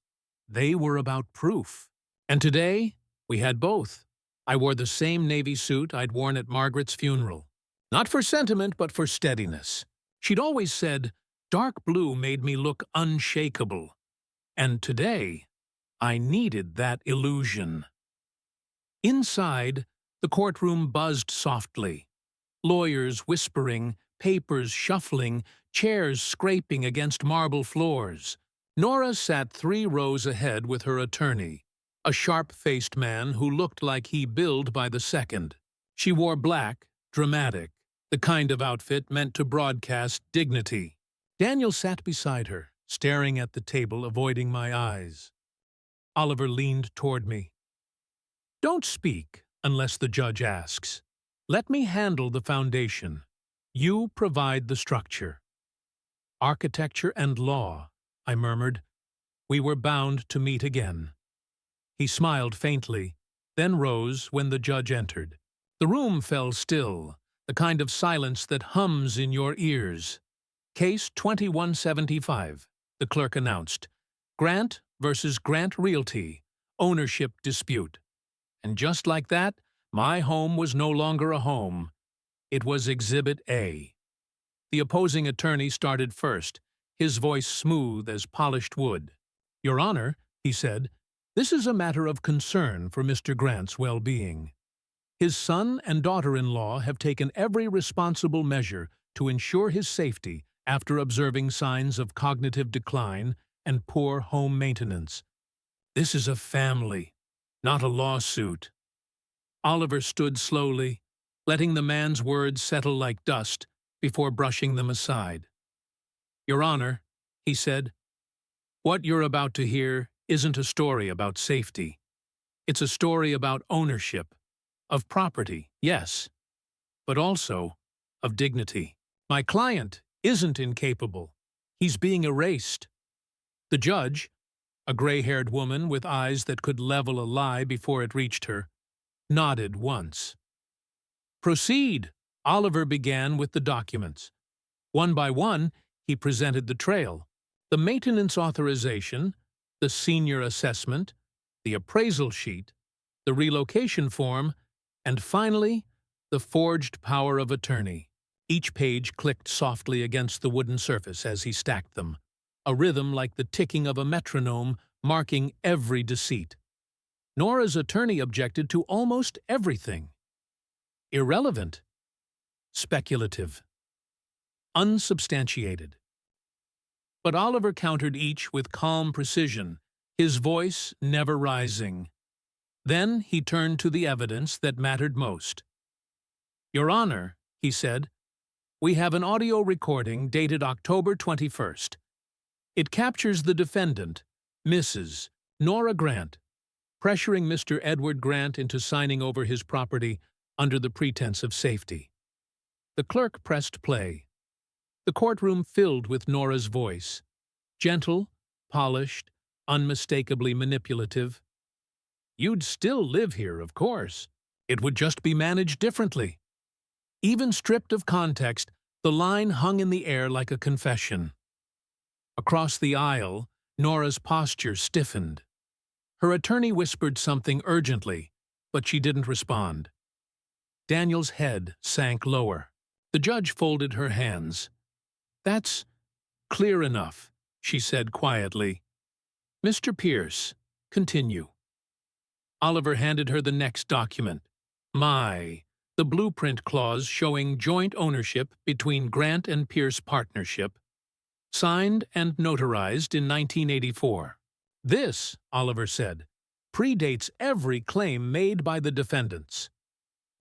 They were about proof. And today, we had both. I wore the same navy suit I'd worn at Margaret's funeral. Not for sentiment, but for steadiness. She'd always said, dark blue made me look unshakable. And today, I needed that illusion. Inside, the courtroom buzzed softly. Lawyers whispering, papers shuffling, chairs scraping against marble floors. Nora sat 3 rows ahead with her attorney, a sharp-faced man who looked like he billed by the second. She wore black, dramatic, the kind of outfit meant to broadcast dignity. Daniel sat beside her, staring at the table, avoiding my eyes. Oliver leaned toward me. "Don't speak unless the judge asks. Let me handle the foundation. You provide the structure." "Architecture and law," I murmured. We were bound to meet again. He smiled faintly, then rose when the judge entered. The room fell still, the kind of silence that hums in your ears. "Case 2175, the clerk announced. Grant versus Grant Realty, ownership dispute." And just like that, my home was no longer a home. It was Exhibit A. The opposing attorney started first, his voice smooth as polished wood. "Your Honor," he said, "this is a matter of concern for Mr. Grant's well-being. His son and daughter-in-law have taken every responsible measure to ensure his safety after observing signs of cognitive decline and poor home maintenance. This is a family, Not a lawsuit. Oliver stood slowly, letting the man's words settle like dust before brushing them aside. Your Honor, he said, what you're about to hear isn't a story about safety. It's a story about ownership, of property, yes, but also of dignity. My client isn't incapable. He's being erased. The judge, a gray-haired woman with eyes that could level a lie before it reached her, nodded once. Proceed, Oliver began with the documents. One by one, he presented the trail, the maintenance authorization, the senior assessment, the appraisal sheet, the relocation form, and finally, the forged power of attorney. Each page clicked softly against the wooden surface as he stacked them, a rhythm like the ticking of a metronome marking every deceit. Nora's attorney objected to almost everything. Irrelevant, speculative, unsubstantiated. But Oliver countered each with calm precision, his voice never rising. Then he turned to the evidence that mattered most. Your Honor, he said, we have an audio recording dated October 21st. It captures the defendant, Mrs. Nora Grant, pressuring Mr. Edward Grant into signing over his property under the pretense of safety. The clerk pressed play. The courtroom filled with Nora's voice, gentle, polished, unmistakably manipulative. You'd still live here, of course. It would just be managed differently. Even stripped of context, the line hung in the air like a confession. Across the aisle, Nora's posture stiffened. Her attorney whispered something urgently, but she didn't respond. Daniel's head sank lower. The judge folded her hands. That's clear enough, she said quietly. Mr. Pierce, continue. Oliver handed her the next document. The blueprint clause showing joint ownership between Grant and Pierce Partnership, signed and notarized in 1984. This, Oliver said, predates every claim made by the defendants.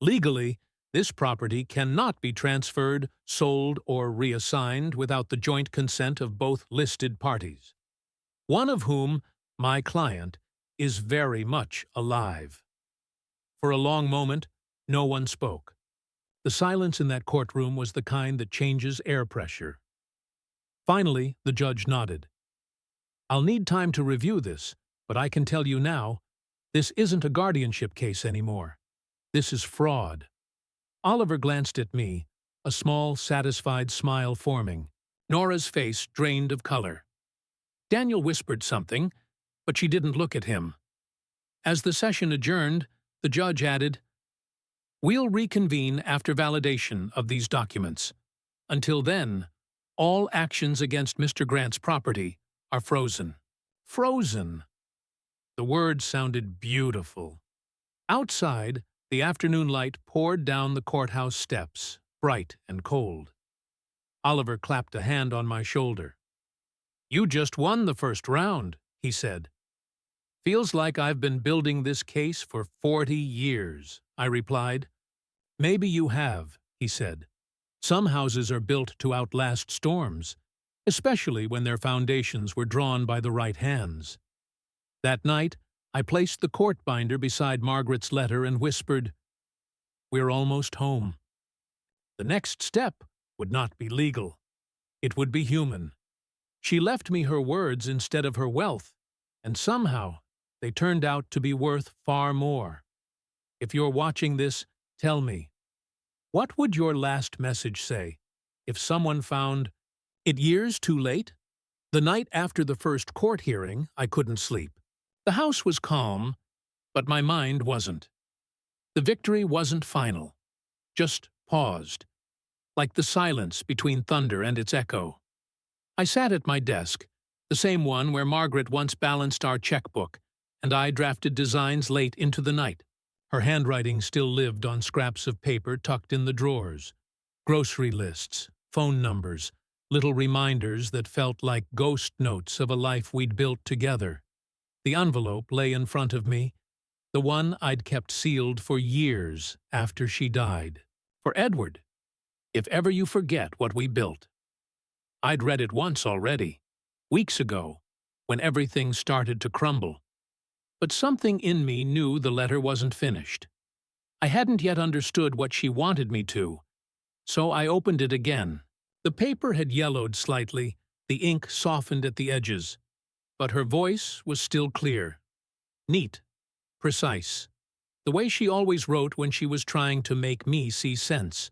Legally, this property cannot be transferred, sold, or reassigned without the joint consent of both listed parties, one of whom, my client, is very much alive. For a long moment, no one spoke. The silence in that courtroom was the kind that changes air pressure. Finally, the judge nodded. I'll need time to review this, but I can tell you now, this isn't a guardianship case anymore. This is fraud. Oliver glanced at me, a small, satisfied smile forming. Nora's face drained of color. Daniel whispered something, but she didn't look at him. As the session adjourned, the judge added, We'll reconvene after validation of these documents. Until then, all actions against Mr. Grant's property are frozen. Frozen. The word sounded beautiful. Outside, the afternoon light poured down the courthouse steps, bright and cold. Oliver clapped a hand on my shoulder. You just won the first round, he said. Feels like I've been building this case for 40 years, I replied. Maybe you have, he said. Some houses are built to outlast storms, especially when their foundations were drawn by the right hands. That night, I placed the court binder beside Margaret's letter and whispered, We're almost home. The next step would not be legal. It would be human. She left me her words instead of her wealth, and somehow they turned out to be worth far more. If you're watching this, tell me, what would your last message say if someone found it years too late? The night after the first court hearing, I couldn't sleep. The house was calm, but my mind wasn't. The victory wasn't final, just paused, like the silence between thunder and its echo. I sat at my desk, the same one where Margaret once balanced our checkbook, and I drafted designs late into the night. Her handwriting still lived on scraps of paper tucked in the drawers. Grocery lists, phone numbers, little reminders that felt like ghost notes of a life we'd built together. The envelope lay in front of me, The one I'd kept sealed for years after she died. For Edward, if ever you forget what we built. I'd read it once already, weeks ago, when everything started to crumble. But something in me knew the letter wasn't finished. I hadn't yet understood what she wanted me to, so I opened it again. The paper had yellowed slightly, the ink softened at the edges, but her voice was still clear. Neat, precise, the way she always wrote when she was trying to make me see sense.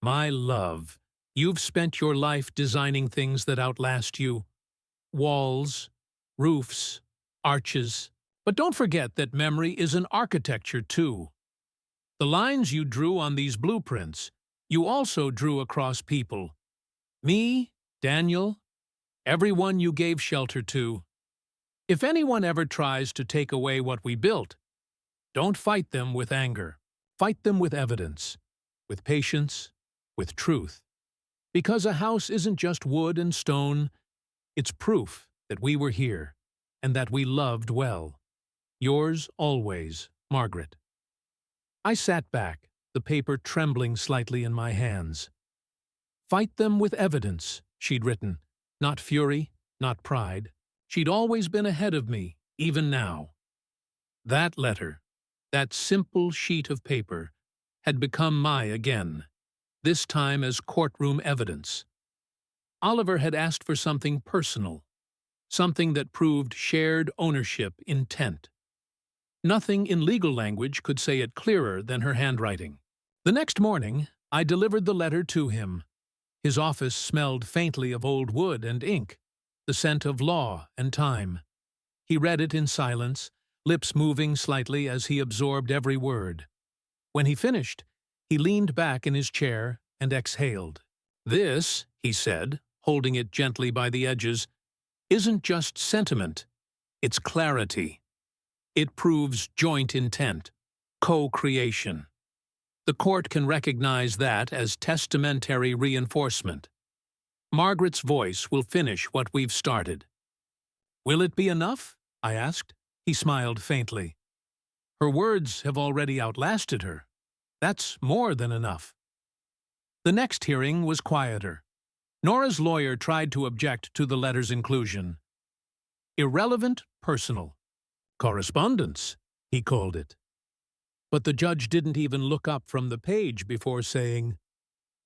My love, you've spent your life designing things that outlast you. Walls, roofs, arches. But don't forget that memory is an architecture too. The lines you drew on these blueprints, you also drew across people. Me, Daniel, everyone you gave shelter to. If anyone ever tries to take away what we built, don't fight them with anger. Fight them with evidence, with patience, with truth. Because a house isn't just wood and stone, it's proof that we were here and that we loved well. Yours always, Margaret. I sat back, the paper trembling slightly in my hands. Fight them with evidence, she'd written. Not fury, not pride. She'd always been ahead of me, even now. That letter, that simple sheet of paper, had become my again, this time as courtroom evidence. Oliver had asked for something personal, something that proved shared ownership intent. Nothing in legal language could say it clearer than her handwriting. The next morning, I delivered the letter to him. His office smelled faintly of old wood and ink, the scent of law and time. He read it in silence, lips moving slightly as he absorbed every word. When he finished, he leaned back in his chair and exhaled. This, he said, holding it gently by the edges, isn't just sentiment, it's clarity. It proves joint intent, co-creation. The court can recognize that as testamentary reinforcement. Margaret's voice will finish what we've started. Will it be enough? I asked. He smiled faintly. Her words have already outlasted her. That's more than enough. The next hearing was quieter. Nora's lawyer tried to object to the letter's inclusion. Irrelevant, personal. Correspondence, he called it. But the judge didn't even look up from the page before saying,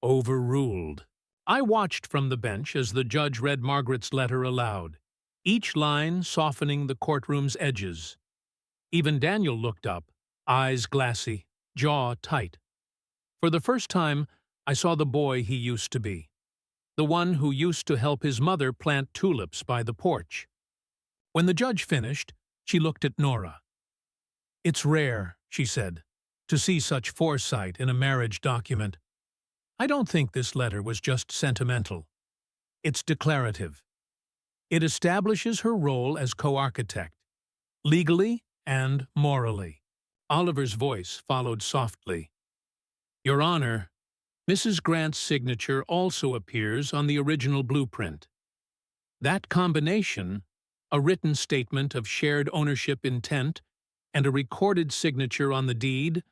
overruled. I watched from the bench as the judge read Margaret's letter aloud, each line softening the courtroom's edges. Even Daniel looked up, eyes glassy, jaw tight. For the first time, I saw the boy he used to be, the one who used to help his mother plant tulips by the porch. When the judge finished, she looked at Nora. It's rare, she said, to see such foresight in a marriage document. I don't think this letter was just sentimental. It's declarative. It establishes her role as co-architect, legally and morally. Oliver's voice followed softly. Your Honor, Mrs. Grant's signature also appears on the original blueprint. That combination, a written statement of shared ownership intent and a recorded signature on the deed,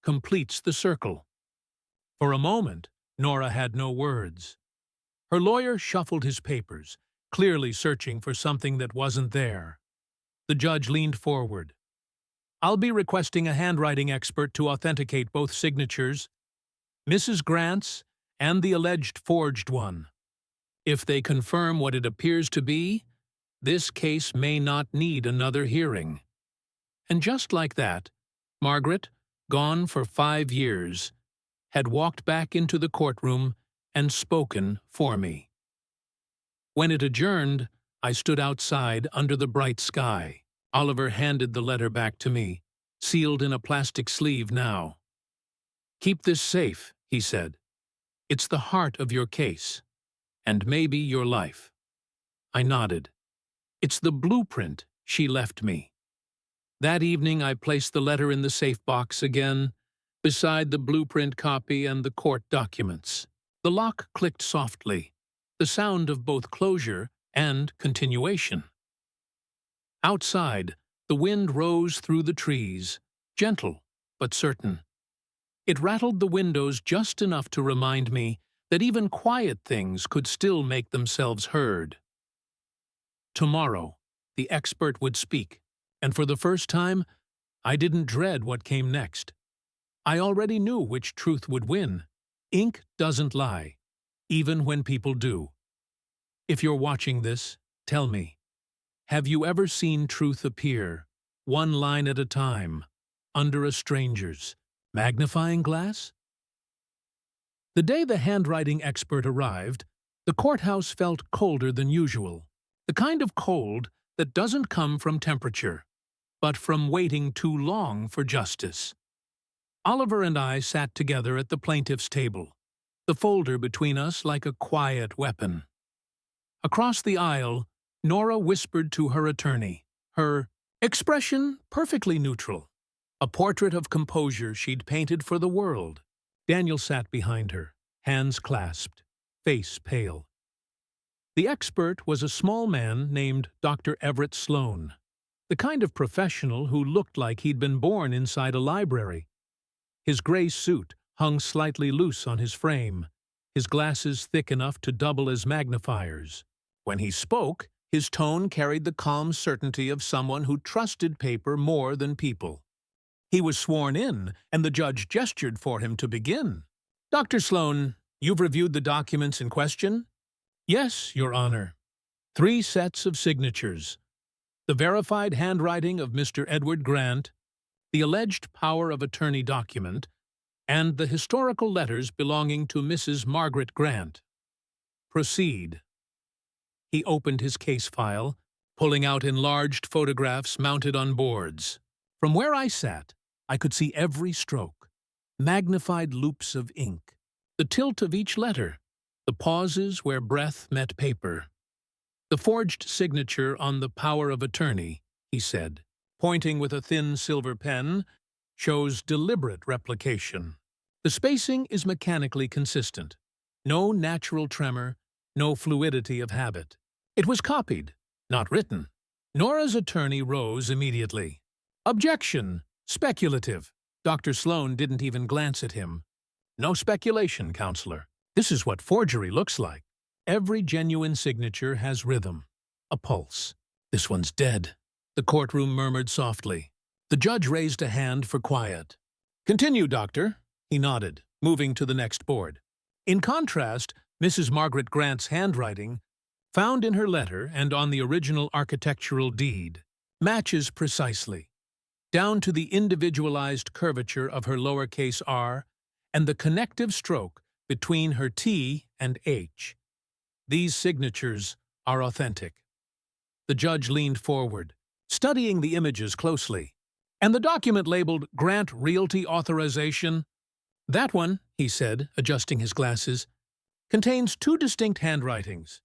completes the circle. For a moment, Nora had no words. Her lawyer shuffled his papers, clearly searching for something that wasn't there. The judge leaned forward. I'll be requesting a handwriting expert to authenticate both signatures, Mrs. Grant's and the alleged forged one. If they confirm what it appears to be, this case may not need another hearing. And just like that, Margaret, gone for 5 years, had walked back into the courtroom and spoken for me. When it adjourned, I stood outside under the bright sky. Oliver handed the letter back to me, sealed in a plastic sleeve now. Keep this safe, he said. It's the heart of your case, and maybe your life. I nodded. It's the blueprint she left me. That evening I placed the letter in the safe box again, beside the blueprint copy and the court documents. The lock clicked softly, the sound of both closure and continuation. Outside, The wind rose through the trees, gentle but certain. It rattled the windows just enough to remind me that even quiet things could still make themselves heard. Tomorrow, the expert would speak, and for the first time, I didn't dread what came next. I already knew which truth would win. Ink doesn't lie, even when people do. If you're watching this, tell me, have you ever seen truth appear, one line at a time, under a stranger's magnifying glass? The day the handwriting expert arrived, the courthouse felt colder than usual, the kind of cold that doesn't come from temperature, but from waiting too long for justice. Oliver and I sat together at the plaintiff's table, the folder between us like a quiet weapon. Across the aisle, Nora whispered to her attorney, her expression perfectly neutral, a portrait of composure she'd painted for the world. Daniel sat behind her, hands clasped, face pale. The expert was a small man named Dr. Everett Sloan, the kind of professional who looked like he'd been born inside a library. His gray suit hung slightly loose on his frame, his glasses thick enough to double as magnifiers. When he spoke, his tone carried the calm certainty of someone who trusted paper more than people. He was sworn in, and the judge gestured for him to begin. "Dr. Sloan, you've reviewed the documents in question?" "Yes, Your Honor." 3 sets of signatures. The verified handwriting of Mr. Edward Grant, the alleged power of attorney document, and the historical letters belonging to Mrs. Margaret Grant. Proceed. He opened his case file, pulling out enlarged photographs mounted on boards. From where I sat, I could see every stroke, magnified loops of ink, the tilt of each letter, the pauses where breath met paper. "The forged signature on the power of attorney," he said, pointing with a thin silver pen, "shows deliberate replication. The spacing is mechanically consistent. No natural tremor, no fluidity of habit. It was copied, not written." Nora's attorney rose immediately. "Objection! Speculative." Dr. Sloan didn't even glance at him. "No speculation, counselor. This is what forgery looks like. Every genuine signature has rhythm, a pulse. This one's dead." The courtroom murmured softly. The judge raised a hand for quiet. "Continue, doctor." He nodded, moving to the next board. In contrast, Mrs. Margaret Grant's handwriting, found in her letter and on the original architectural deed, matches precisely, down to the individualized curvature of her lowercase r and the connective stroke between her T and H. These signatures are authentic. The judge leaned forward, studying the images closely. "And the document labeled Grant Realty Authorization?" "That one," he said, adjusting his glasses, "contains 2 distinct handwritings.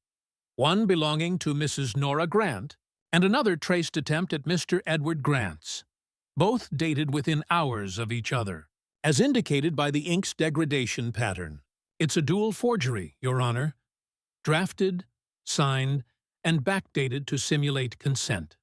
One belonging to Mrs. Nora Grant, and another traced attempt at Mr. Edward Grant's. Both dated within hours of each other, as indicated by the ink's degradation pattern. It's a dual forgery, Your Honor. Drafted, signed, and backdated to simulate consent."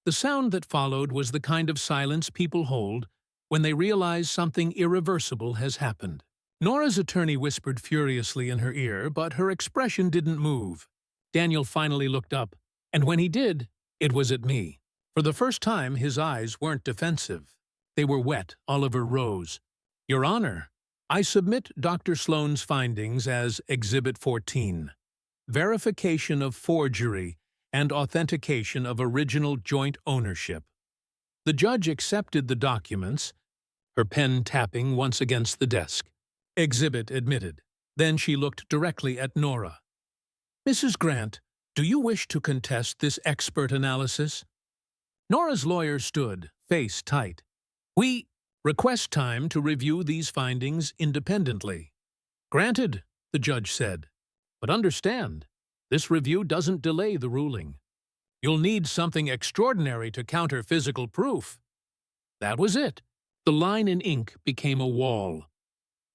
The sound that followed was the kind of silence people hold when they realize something irreversible has happened. Nora's attorney whispered furiously in her ear, but her expression didn't move. Daniel finally looked up, and when he did, it was at me. For the first time, his eyes weren't defensive. They were wet. Oliver rose. "Your Honor, I submit Dr. Sloan's findings as Exhibit 14, verification of forgery and authentication of original joint ownership." The judge accepted the documents, her pen tapping once against the desk. "Exhibit admitted." Then she looked directly at Nora. "Mrs. Grant, do you wish to contest this expert analysis?" Nora's lawyer stood, face tight. "We request time to review these findings independently." "Granted," the judge said. "But understand, this review doesn't delay the ruling. You'll need something extraordinary to counter physical proof." That was it. The line in ink became a wall.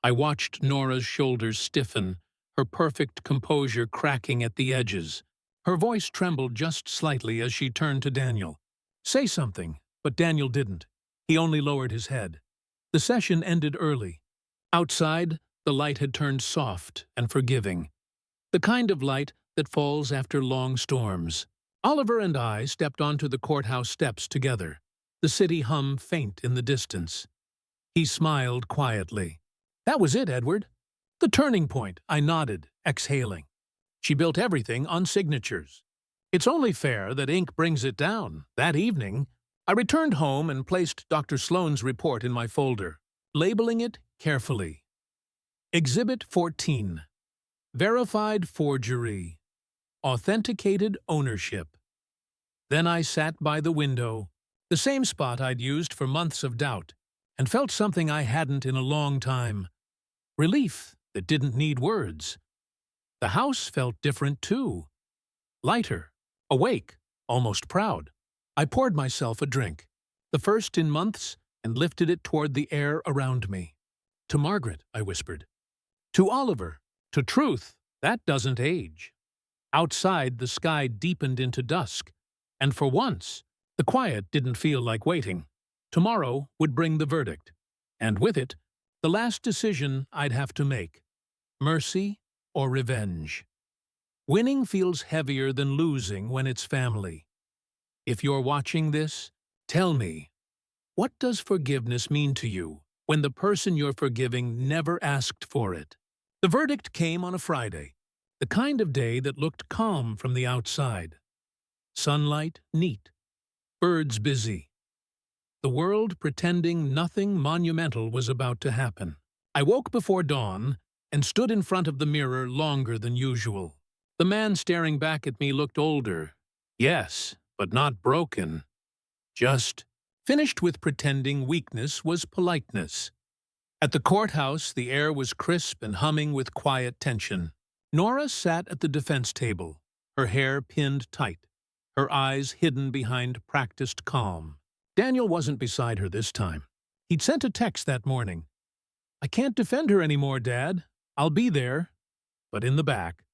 I watched Nora's shoulders stiffen, her perfect composure cracking at the edges. Her voice trembled just slightly as she turned to Daniel. Say something, but Daniel didn't. He only lowered his head. The session ended early. Outside, the light had turned soft and forgiving, the kind of light that falls after long storms. Oliver and I stepped onto the courthouse steps together, the city hum faint in the distance. He smiled quietly. "That was it, Edward." "The turning point," I nodded, exhaling. "She built everything on signatures. It's only fair that ink brings it down." That evening, I returned home and placed Dr. Sloane's report in my folder, labeling it carefully. Exhibit 14. Verified forgery. Authenticated ownership. Then I sat by the window, the same spot I'd used for months of doubt, and felt something I hadn't in a long time. Relief that didn't need words. The house felt different too. Lighter, awake, almost proud. I poured myself a drink, the first in months, and lifted it toward the air around me. "To Margaret," I whispered. "To Oliver. To truth. That doesn't age." Outside, the sky deepened into dusk, and for once, the quiet didn't feel like waiting. Tomorrow would bring the verdict, and with it, the last decision I'd have to make: mercy or revenge. Winning feels heavier than losing when it's family. If you're watching this, tell me, what does forgiveness mean to you when the person you're forgiving never asked for it? The verdict came on a Friday, the kind of day that looked calm from the outside. Sunlight neat, birds busy. The world pretending nothing monumental was about to happen. I woke before dawn and stood in front of the mirror longer than usual. The man staring back at me looked older. Yes, but not broken. Just finished with pretending weakness was politeness. At the courthouse, the air was crisp and humming with quiet tension. Nora sat at the defense table, her hair pinned tight, her eyes hidden behind practiced calm. Daniel wasn't beside her this time. He'd sent a text that morning. "I can't defend her anymore, Dad. I'll be there." But in the back,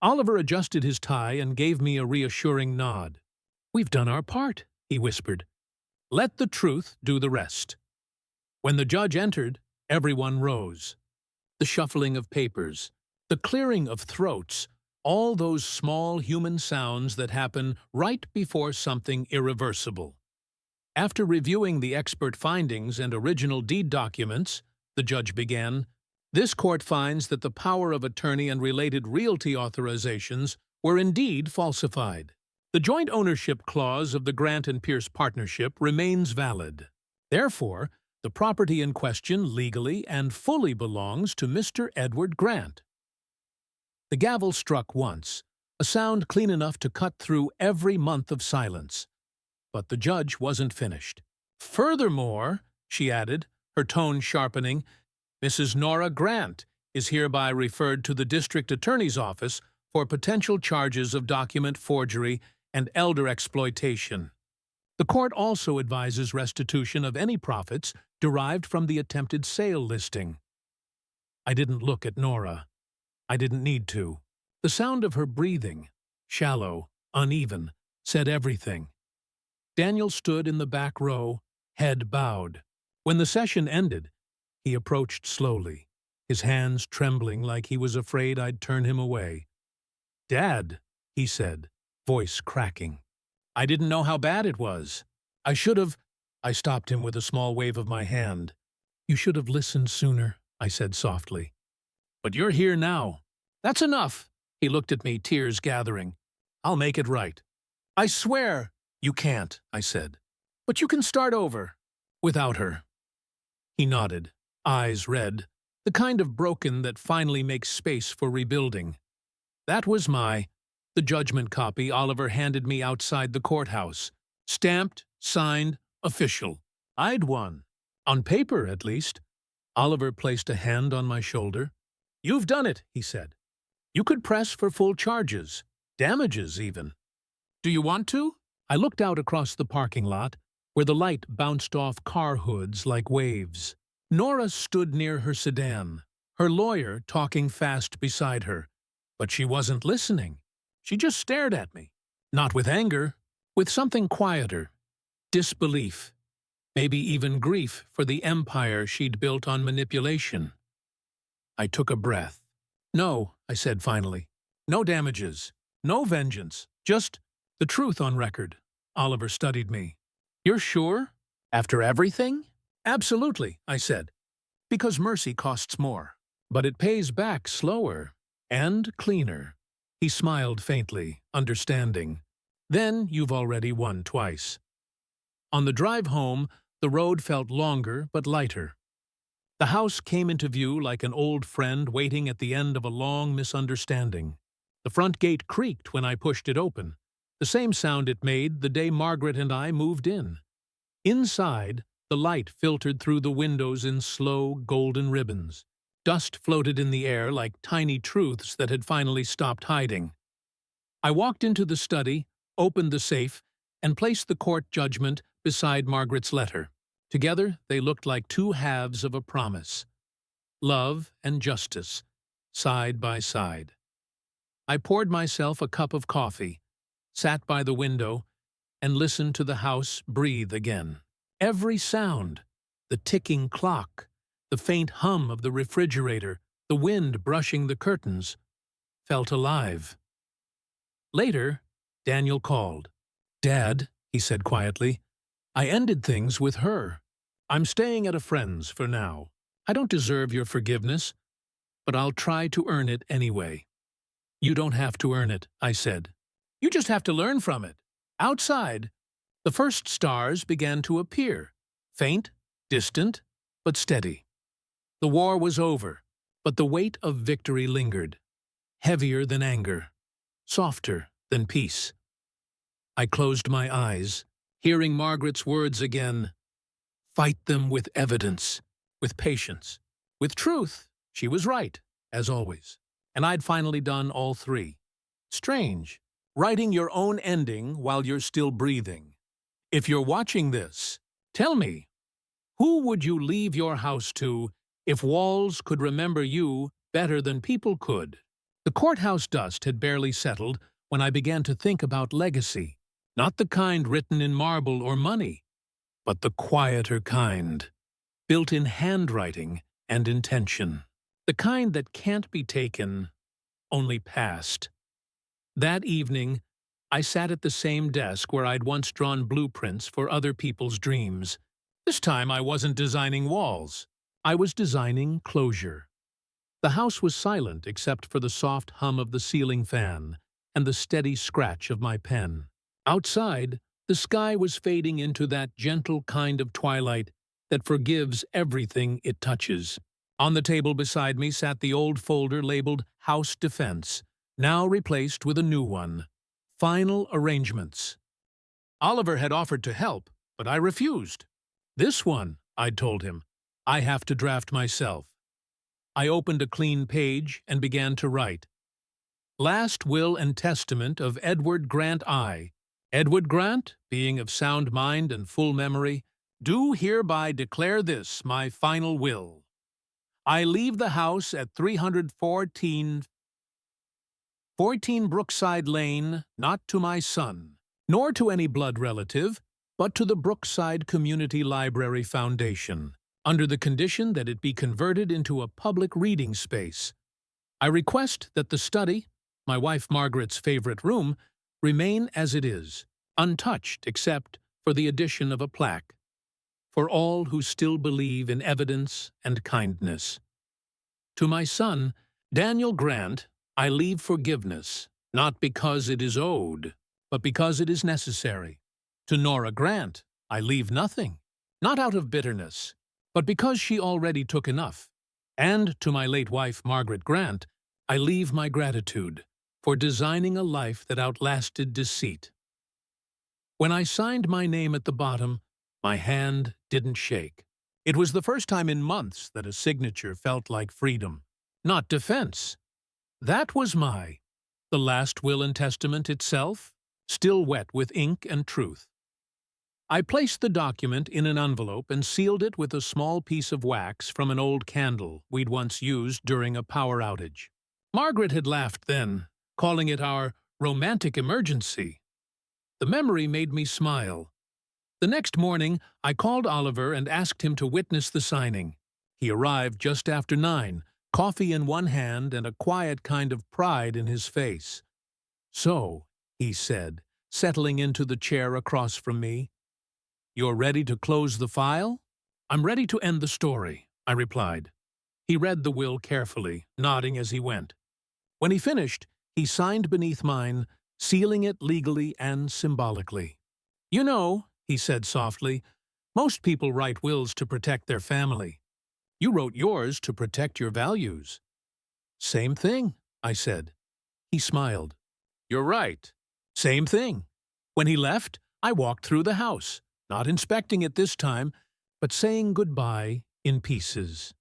Oliver adjusted his tie and gave me a reassuring nod. "We've done our part," he whispered. "Let the truth do the rest." When the judge entered, everyone rose. The shuffling of papers, the clearing of throats, all those small human sounds that happen right before something irreversible. After reviewing the expert findings and original deed documents, the judge began, "This court finds that the power of attorney and related realty authorizations were indeed falsified. The joint ownership clause of the Grant and Pierce partnership remains valid. Therefore, the property in question legally and fully belongs to Mr. Edward Grant." The gavel struck once, a sound clean enough to cut through every month of silence. But the judge wasn't finished. "Furthermore," she added, her tone sharpening, "Mrs. Nora Grant is hereby referred to the district attorney's office for potential charges of document forgery and elder exploitation. The court also advises restitution of any profits derived from the attempted sale listing." I didn't look at Nora. I didn't need to. The sound of her breathing, shallow, uneven, said everything. Daniel stood in the back row, head bowed. When the session ended, he approached slowly, his hands trembling like he was afraid I'd turn him away. "Dad," he said, voice cracking. "I didn't know how bad it was. I should have—" I stopped him with a small wave of my hand. "You should have listened sooner," I said softly. "But you're here now. That's enough." He looked at me, tears gathering. "I'll make it right." "I swear." "You can't," I said. "But you can start over. Without her." He nodded, eyes red, the kind of broken that finally makes space for rebuilding. That was the judgment copy Oliver handed me outside the courthouse. Stamped, signed, official. I'd won. On paper, at least. Oliver placed a hand on my shoulder. "You've done it," he said. "You could press for full charges, damages even. Do you want to?" I looked out across the parking lot, where the light bounced off car hoods like waves. Nora stood near her sedan, her lawyer talking fast beside her. But she wasn't listening. She just stared at me. Not with anger, with something quieter, disbelief, maybe even grief for the empire she'd built on manipulation. I took a breath. No, I said finally. No damages. No vengeance. Just the truth on record. Oliver studied me. You're sure? After everything? Absolutely, I said. Because mercy costs more. But it pays back slower and cleaner. He smiled faintly, understanding. Then you've already won twice. On the drive home, the road felt longer but lighter. The house came into view like an old friend waiting at the end of a long misunderstanding. The front gate creaked when I pushed it open, the same sound it made the day Margaret and I moved in. Inside, the light filtered through the windows in slow, golden ribbons. Dust floated in the air like tiny truths that had finally stopped hiding. I walked into the study, opened the safe, and placed the court judgment beside Margaret's letter. Together, they looked like two halves of a promise. Love and justice, side by side. I poured myself a cup of coffee, sat by the window, and listened to the house breathe again. Every sound, the ticking clock, the faint hum of the refrigerator, the wind brushing the curtains, felt alive. Later, Daniel called. "Dad," he said quietly, "I ended things with her. I'm staying at a friend's for now. I don't deserve your forgiveness, but I'll try to earn it anyway." "You don't have to earn it," I said. "You just have to learn from it." Outside, the first stars began to appear, faint, distant, but steady. The war was over, but the weight of victory lingered, heavier than anger, softer than peace. I closed my eyes, hearing Margaret's words again. Fight them with evidence, with patience, with truth. She was right, as always. And I'd finally done all three. Strange, writing your own ending while you're still breathing. If you're watching this, tell me, who would you leave your house to if walls could remember you better than people could? The courthouse dust had barely settled when I began to think about legacy, not the kind written in marble or money, but the quieter kind, built in handwriting and intention, the kind that can't be taken, only passed. That evening, I sat at the same desk where I'd once drawn blueprints for other people's dreams. This time I wasn't designing walls. I was designing closure. The house was silent except for the soft hum of the ceiling fan and the steady scratch of my pen. Outside, the sky was fading into that gentle kind of twilight that forgives everything it touches. On the table beside me sat the old folder labeled House Defense, now replaced with a new one, Final Arrangements. Oliver had offered to help, but I refused. This one, I'd told him, I have to draft myself. I opened a clean page and began to write. Last Will and Testament of Edward Grant I. Edward Grant, being of sound mind and full memory, do hereby declare this my final will. I leave the house at 314 Brookside Lane, not to my son, nor to any blood relative, but to the Brookside Community Library Foundation, under the condition that it be converted into a public reading space. I request that the study, my wife Margaret's favorite room, remain as it is, untouched except for the addition of a plaque, for all who still believe in evidence and kindness. To my son, Daniel Grant, I leave forgiveness, not because it is owed, but because it is necessary. To Nora Grant, I leave nothing, not out of bitterness, but because she already took enough. And to my late wife, Margaret Grant, I leave my gratitude for designing a life that outlasted deceit. When I signed my name at the bottom, my hand didn't shake. It was the first time in months that a signature felt like freedom, not defense. That was the last will and testament itself, still wet with ink and truth. I placed the document in an envelope and sealed it with a small piece of wax from an old candle we'd once used during a power outage. Margaret had laughed then, calling it our romantic emergency. The memory made me smile. The next morning, I called Oliver and asked him to witness the signing. He arrived just after 9, coffee in one hand and a quiet kind of pride in his face. "So," he said, settling into the chair across from me, "you're ready to close the file?" "I'm ready to end the story," I replied. He read the will carefully, nodding as he went. When he finished, he signed beneath mine, sealing it legally and symbolically. "You know," he said softly, "most people write wills to protect their family. You wrote yours to protect your values." "Same thing," I said. He smiled. "You're right. Same thing." When he left, I walked through the house, not inspecting it this time, but saying goodbye in pieces.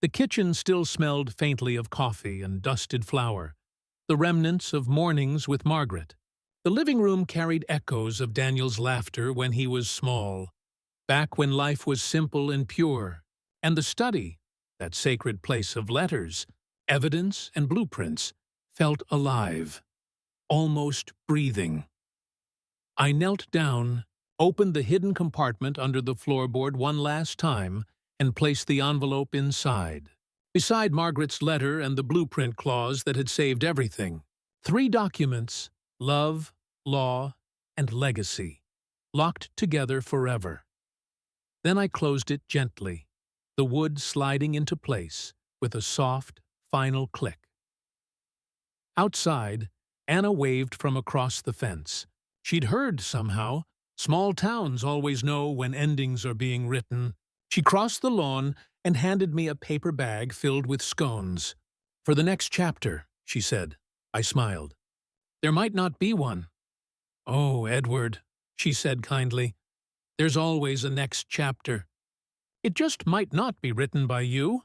The kitchen still smelled faintly of coffee and dusted flour, the remnants of mornings with Margaret. The living room carried echoes of Daniel's laughter when he was small, back when life was simple and pure, and the study, that sacred place of letters, evidence, and blueprints, felt alive, almost breathing. I knelt down, opened the hidden compartment under the floorboard one last time, and placed the envelope inside. Beside Margaret's letter and the blueprint clause that had saved everything, 3 documents: love, law, and legacy, locked together forever. Then I closed it gently, the wood sliding into place with a soft, final click. Outside, Anna waved from across the fence. She'd heard somehow. Small towns always know when endings are being written. She crossed the lawn and handed me a paper bag filled with scones. "For the next chapter," she said. I smiled. "There might not be one." "Oh, Edward," she said kindly, "there's always a next chapter. It just might not be written by you."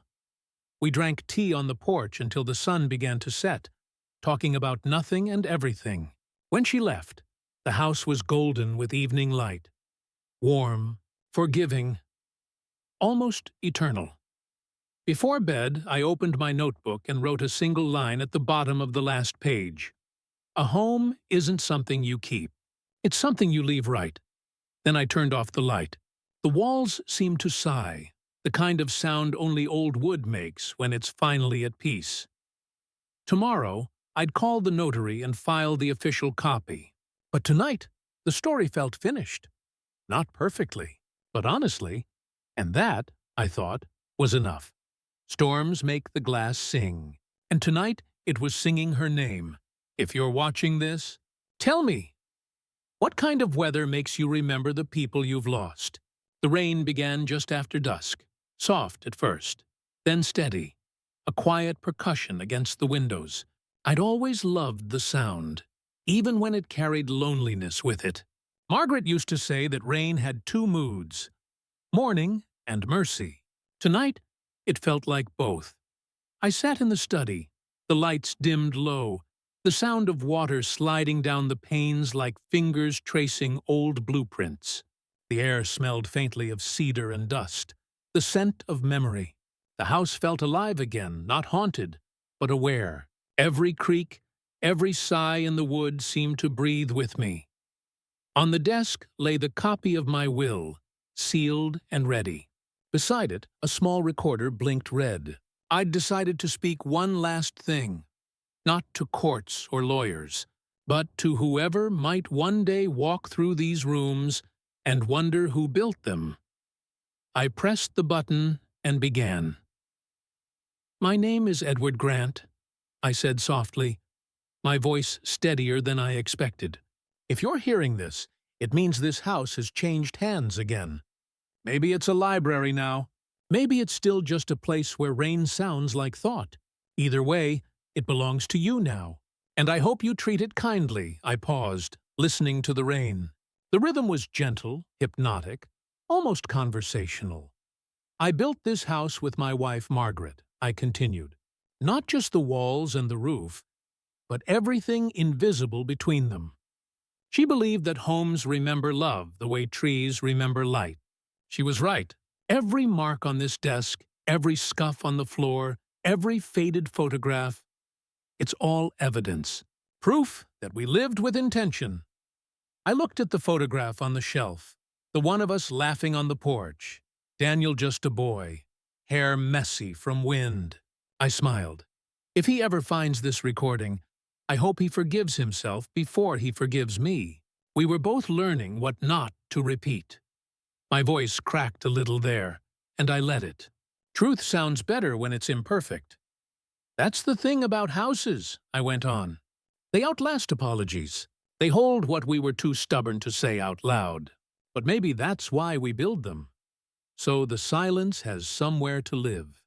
We drank tea on the porch until the sun began to set, talking about nothing and everything. When she left, the house was golden with evening light, warm, forgiving, almost eternal. Before bed, I opened my notebook and wrote a single line at the bottom of the last page. "A home isn't something you keep. It's something you leave right." Then I turned off the light. The walls seemed to sigh, the kind of sound only old wood makes when it's finally at peace. Tomorrow, I'd call the notary and file the official copy. But tonight, the story felt finished. Not perfectly, but honestly. And that, I thought, was enough. Storms make the glass sing. And tonight, it was singing her name. If you're watching this, tell me, what kind of weather makes you remember the people you've lost? The rain began just after dusk, soft at first, then steady, a quiet percussion against the windows. I'd always loved the sound, even when it carried loneliness with it. Margaret used to say that rain had 2 moods, morning and mercy. Tonight, it felt like both. I sat in the study, the lights dimmed low, the sound of water sliding down the panes like fingers tracing old blueprints. The air smelled faintly of cedar and dust, the scent of memory. The house felt alive again, not haunted, but aware. Every creak, every sigh in the wood seemed to breathe with me. On the desk lay the copy of my will, sealed and ready. Beside it, a small recorder blinked red. I'd decided to speak one last thing, not to courts or lawyers, but to whoever might one day walk through these rooms and wonder who built them. I pressed the button and began. "My name is Edward Grant," I said softly, my voice steadier than I expected. "If you're hearing this, it means this house has changed hands again. Maybe it's a library now. Maybe it's still just a place where rain sounds like thought. Either way, it belongs to you now. And I hope you treat it kindly." I paused, listening to the rain. The rhythm was gentle, hypnotic, almost conversational. "I built this house with my wife, Margaret," I continued. "Not just the walls and the roof, but everything invisible between them. She believed that homes remember love the way trees remember light. She was right. Every mark on this desk, every scuff on the floor, every faded photograph, it's all evidence, proof that we lived with intention." I looked at the photograph on the shelf. The one of us laughing on the porch. Daniel just a boy, hair messy from wind. I smiled. If he ever finds this recording, I hope he forgives himself before he forgives me. We were both learning what not to repeat. My voice cracked a little there, and I let it. Truth sounds better when it's imperfect. That's the thing about houses, I went on. They outlast apologies. They hold what we were too stubborn to say out loud. But maybe that's why we build them. So the silence has somewhere to live.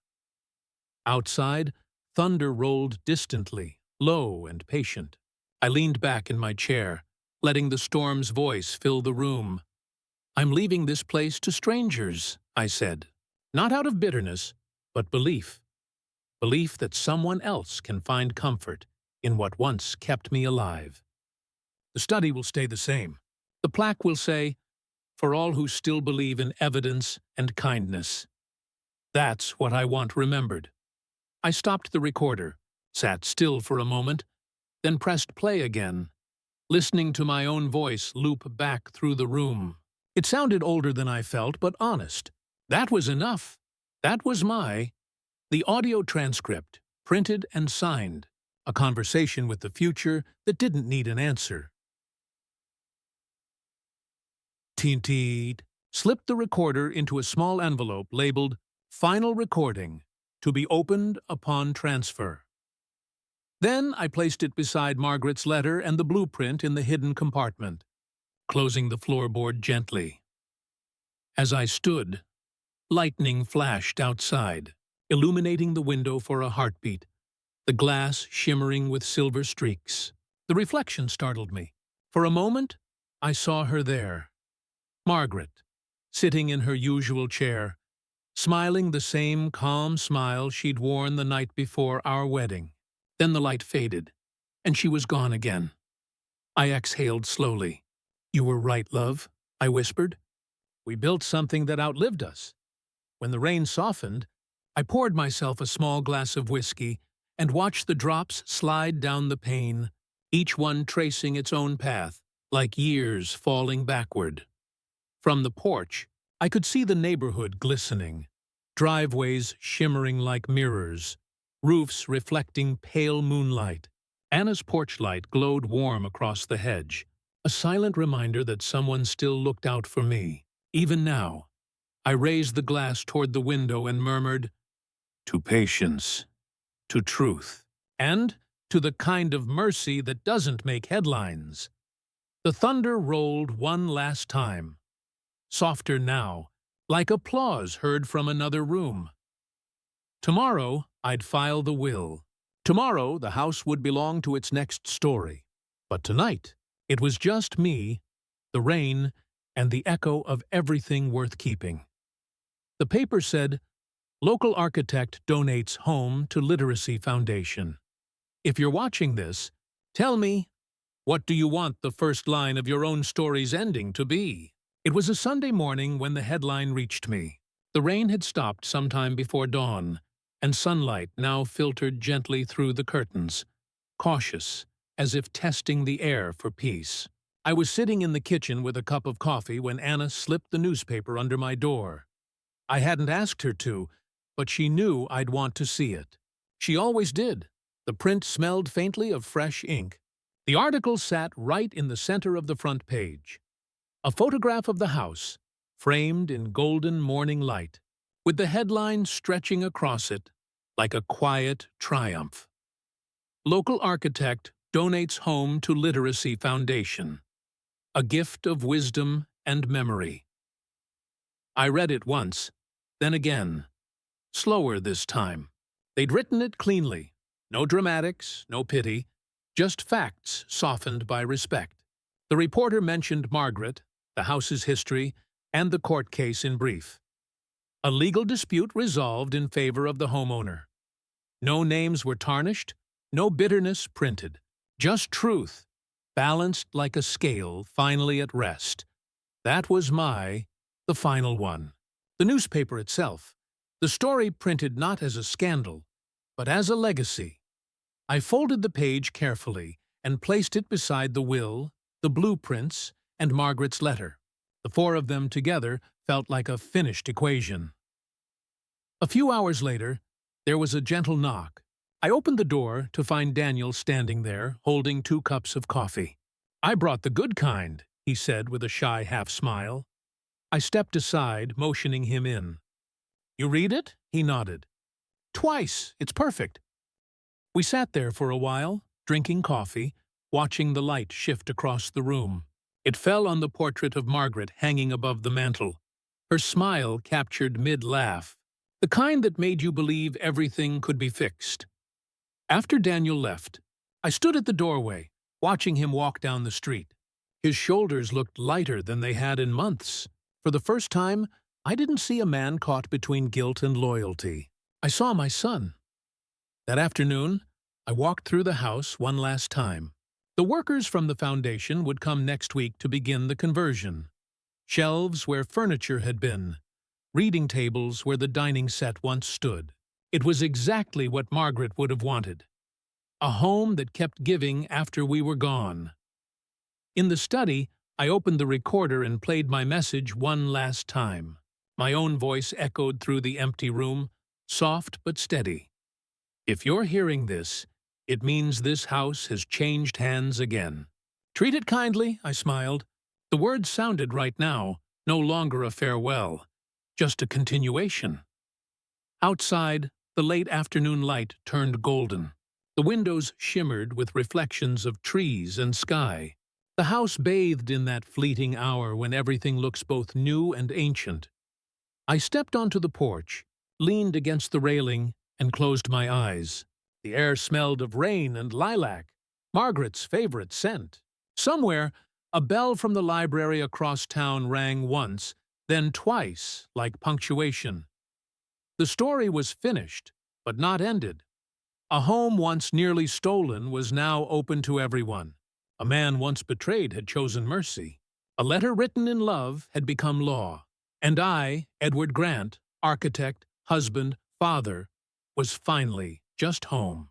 Outside, thunder rolled distantly, low and patient. I leaned back in my chair, letting the storm's voice fill the room. I'm leaving this place to strangers, I said. Not out of bitterness, but belief. Belief that someone else can find comfort in what once kept me alive. The study will stay the same. The plaque will say, "For all who still believe in evidence and kindness." That's what I want remembered. I stopped the recorder, sat still for a moment, then pressed play again, listening to my own voice loop back through the room. It sounded older than I felt, but honest. That was enough. That was the audio transcript, printed and signed, a conversation with the future that didn't need an answer. Teed, slipped the recorder into a small envelope labeled "Final Recording, to be opened upon transfer." Then I placed it beside Margaret's letter and the blueprint in the hidden compartment, closing the floorboard gently. As I stood, lightning flashed outside, illuminating the window for a heartbeat, the glass shimmering with silver streaks. The reflection startled me. For a moment, I saw her there. Margaret, sitting in her usual chair, smiling the same calm smile she'd worn the night before our wedding. Then the light faded, and she was gone again. I exhaled slowly. "You were right, love," I whispered. "We built something that outlived us." When the rain softened, I poured myself a small glass of whiskey and watched the drops slide down the pane, each one tracing its own path, like years falling backward. From the porch, I could see the neighborhood glistening, driveways shimmering like mirrors, roofs reflecting pale moonlight. Anna's porch light glowed warm across the hedge, a silent reminder that someone still looked out for me. Even now, I raised the glass toward the window and murmured, "To patience, to truth, and to the kind of mercy that doesn't make headlines." The thunder rolled one last time, softer now, like applause heard from another room. Tomorrow, I'd file the will. Tomorrow, the house would belong to its next story. But tonight, it was just me, the rain, and the echo of everything worth keeping. The paper said, "Local architect donates home to Literacy Foundation." If you're watching this, tell me, what do you want the first line of your own story's ending to be? It was a Sunday morning when the headline reached me. The rain had stopped sometime before dawn, and sunlight now filtered gently through the curtains, cautious, as if testing the air for peace. I was sitting in the kitchen with a cup of coffee when Anna slipped the newspaper under my door. I hadn't asked her to, but she knew I'd want to see it. She always did. The print smelled faintly of fresh ink. The article sat right in the center of the front page. A photograph of the house, framed in golden morning light, with the headline stretching across it like a quiet triumph. Local architect donates home to Literacy Foundation. A gift of wisdom and memory. I read it once, then again. Slower this time. They'd written it cleanly. No dramatics, no pity, just facts softened by respect. The reporter mentioned Margaret, the house's history, and the court case in brief. A legal dispute resolved in favor of the homeowner. No names were tarnished, no bitterness printed. Just truth, balanced like a scale, finally at rest. That was the final one. The newspaper itself, the story printed not as a scandal, but as a legacy. I folded the page carefully and placed it beside the will, the blueprints, and Margaret's letter. The four of them together felt like a finished equation. A few hours later, there was a gentle knock. I opened the door to find Daniel standing there, holding 2 cups of coffee. "I brought the good kind," he said with a shy half-smile. I stepped aside, motioning him in. "You read it?" He nodded. "Twice. It's perfect." We sat there for a while, drinking coffee, watching the light shift across the room. It fell on the portrait of Margaret hanging above the mantel. Her smile captured mid-laugh, the kind that made you believe everything could be fixed. After Daniel left, I stood at the doorway, watching him walk down the street. His shoulders looked lighter than they had in months. For the first time, I didn't see a man caught between guilt and loyalty. I saw my son. That afternoon, I walked through the house one last time. The workers from the foundation would come next week to begin the conversion. Shelves where furniture had been, reading tables where the dining set once stood. It was exactly what Margaret would have wanted. A home that kept giving after we were gone. In the study, I opened the recorder and played my message one last time. My own voice echoed through the empty room, soft but steady. "If you're hearing this, it means this house has changed hands again. Treat it kindly," I smiled. The words sounded right now, no longer a farewell, just a continuation. Outside, the late afternoon light turned golden. The windows shimmered with reflections of trees and sky. The house bathed in that fleeting hour when everything looks both new and ancient. I stepped onto the porch, leaned against the railing, and closed my eyes. The air smelled of rain and lilac, Margaret's favorite scent. Somewhere, a bell from the library across town rang once, then twice, like punctuation. The story was finished, but not ended. A home once nearly stolen was now open to everyone. A man once betrayed had chosen mercy. A letter written in love had become law. And I, Edward Grant, architect, husband, father, was finally just home.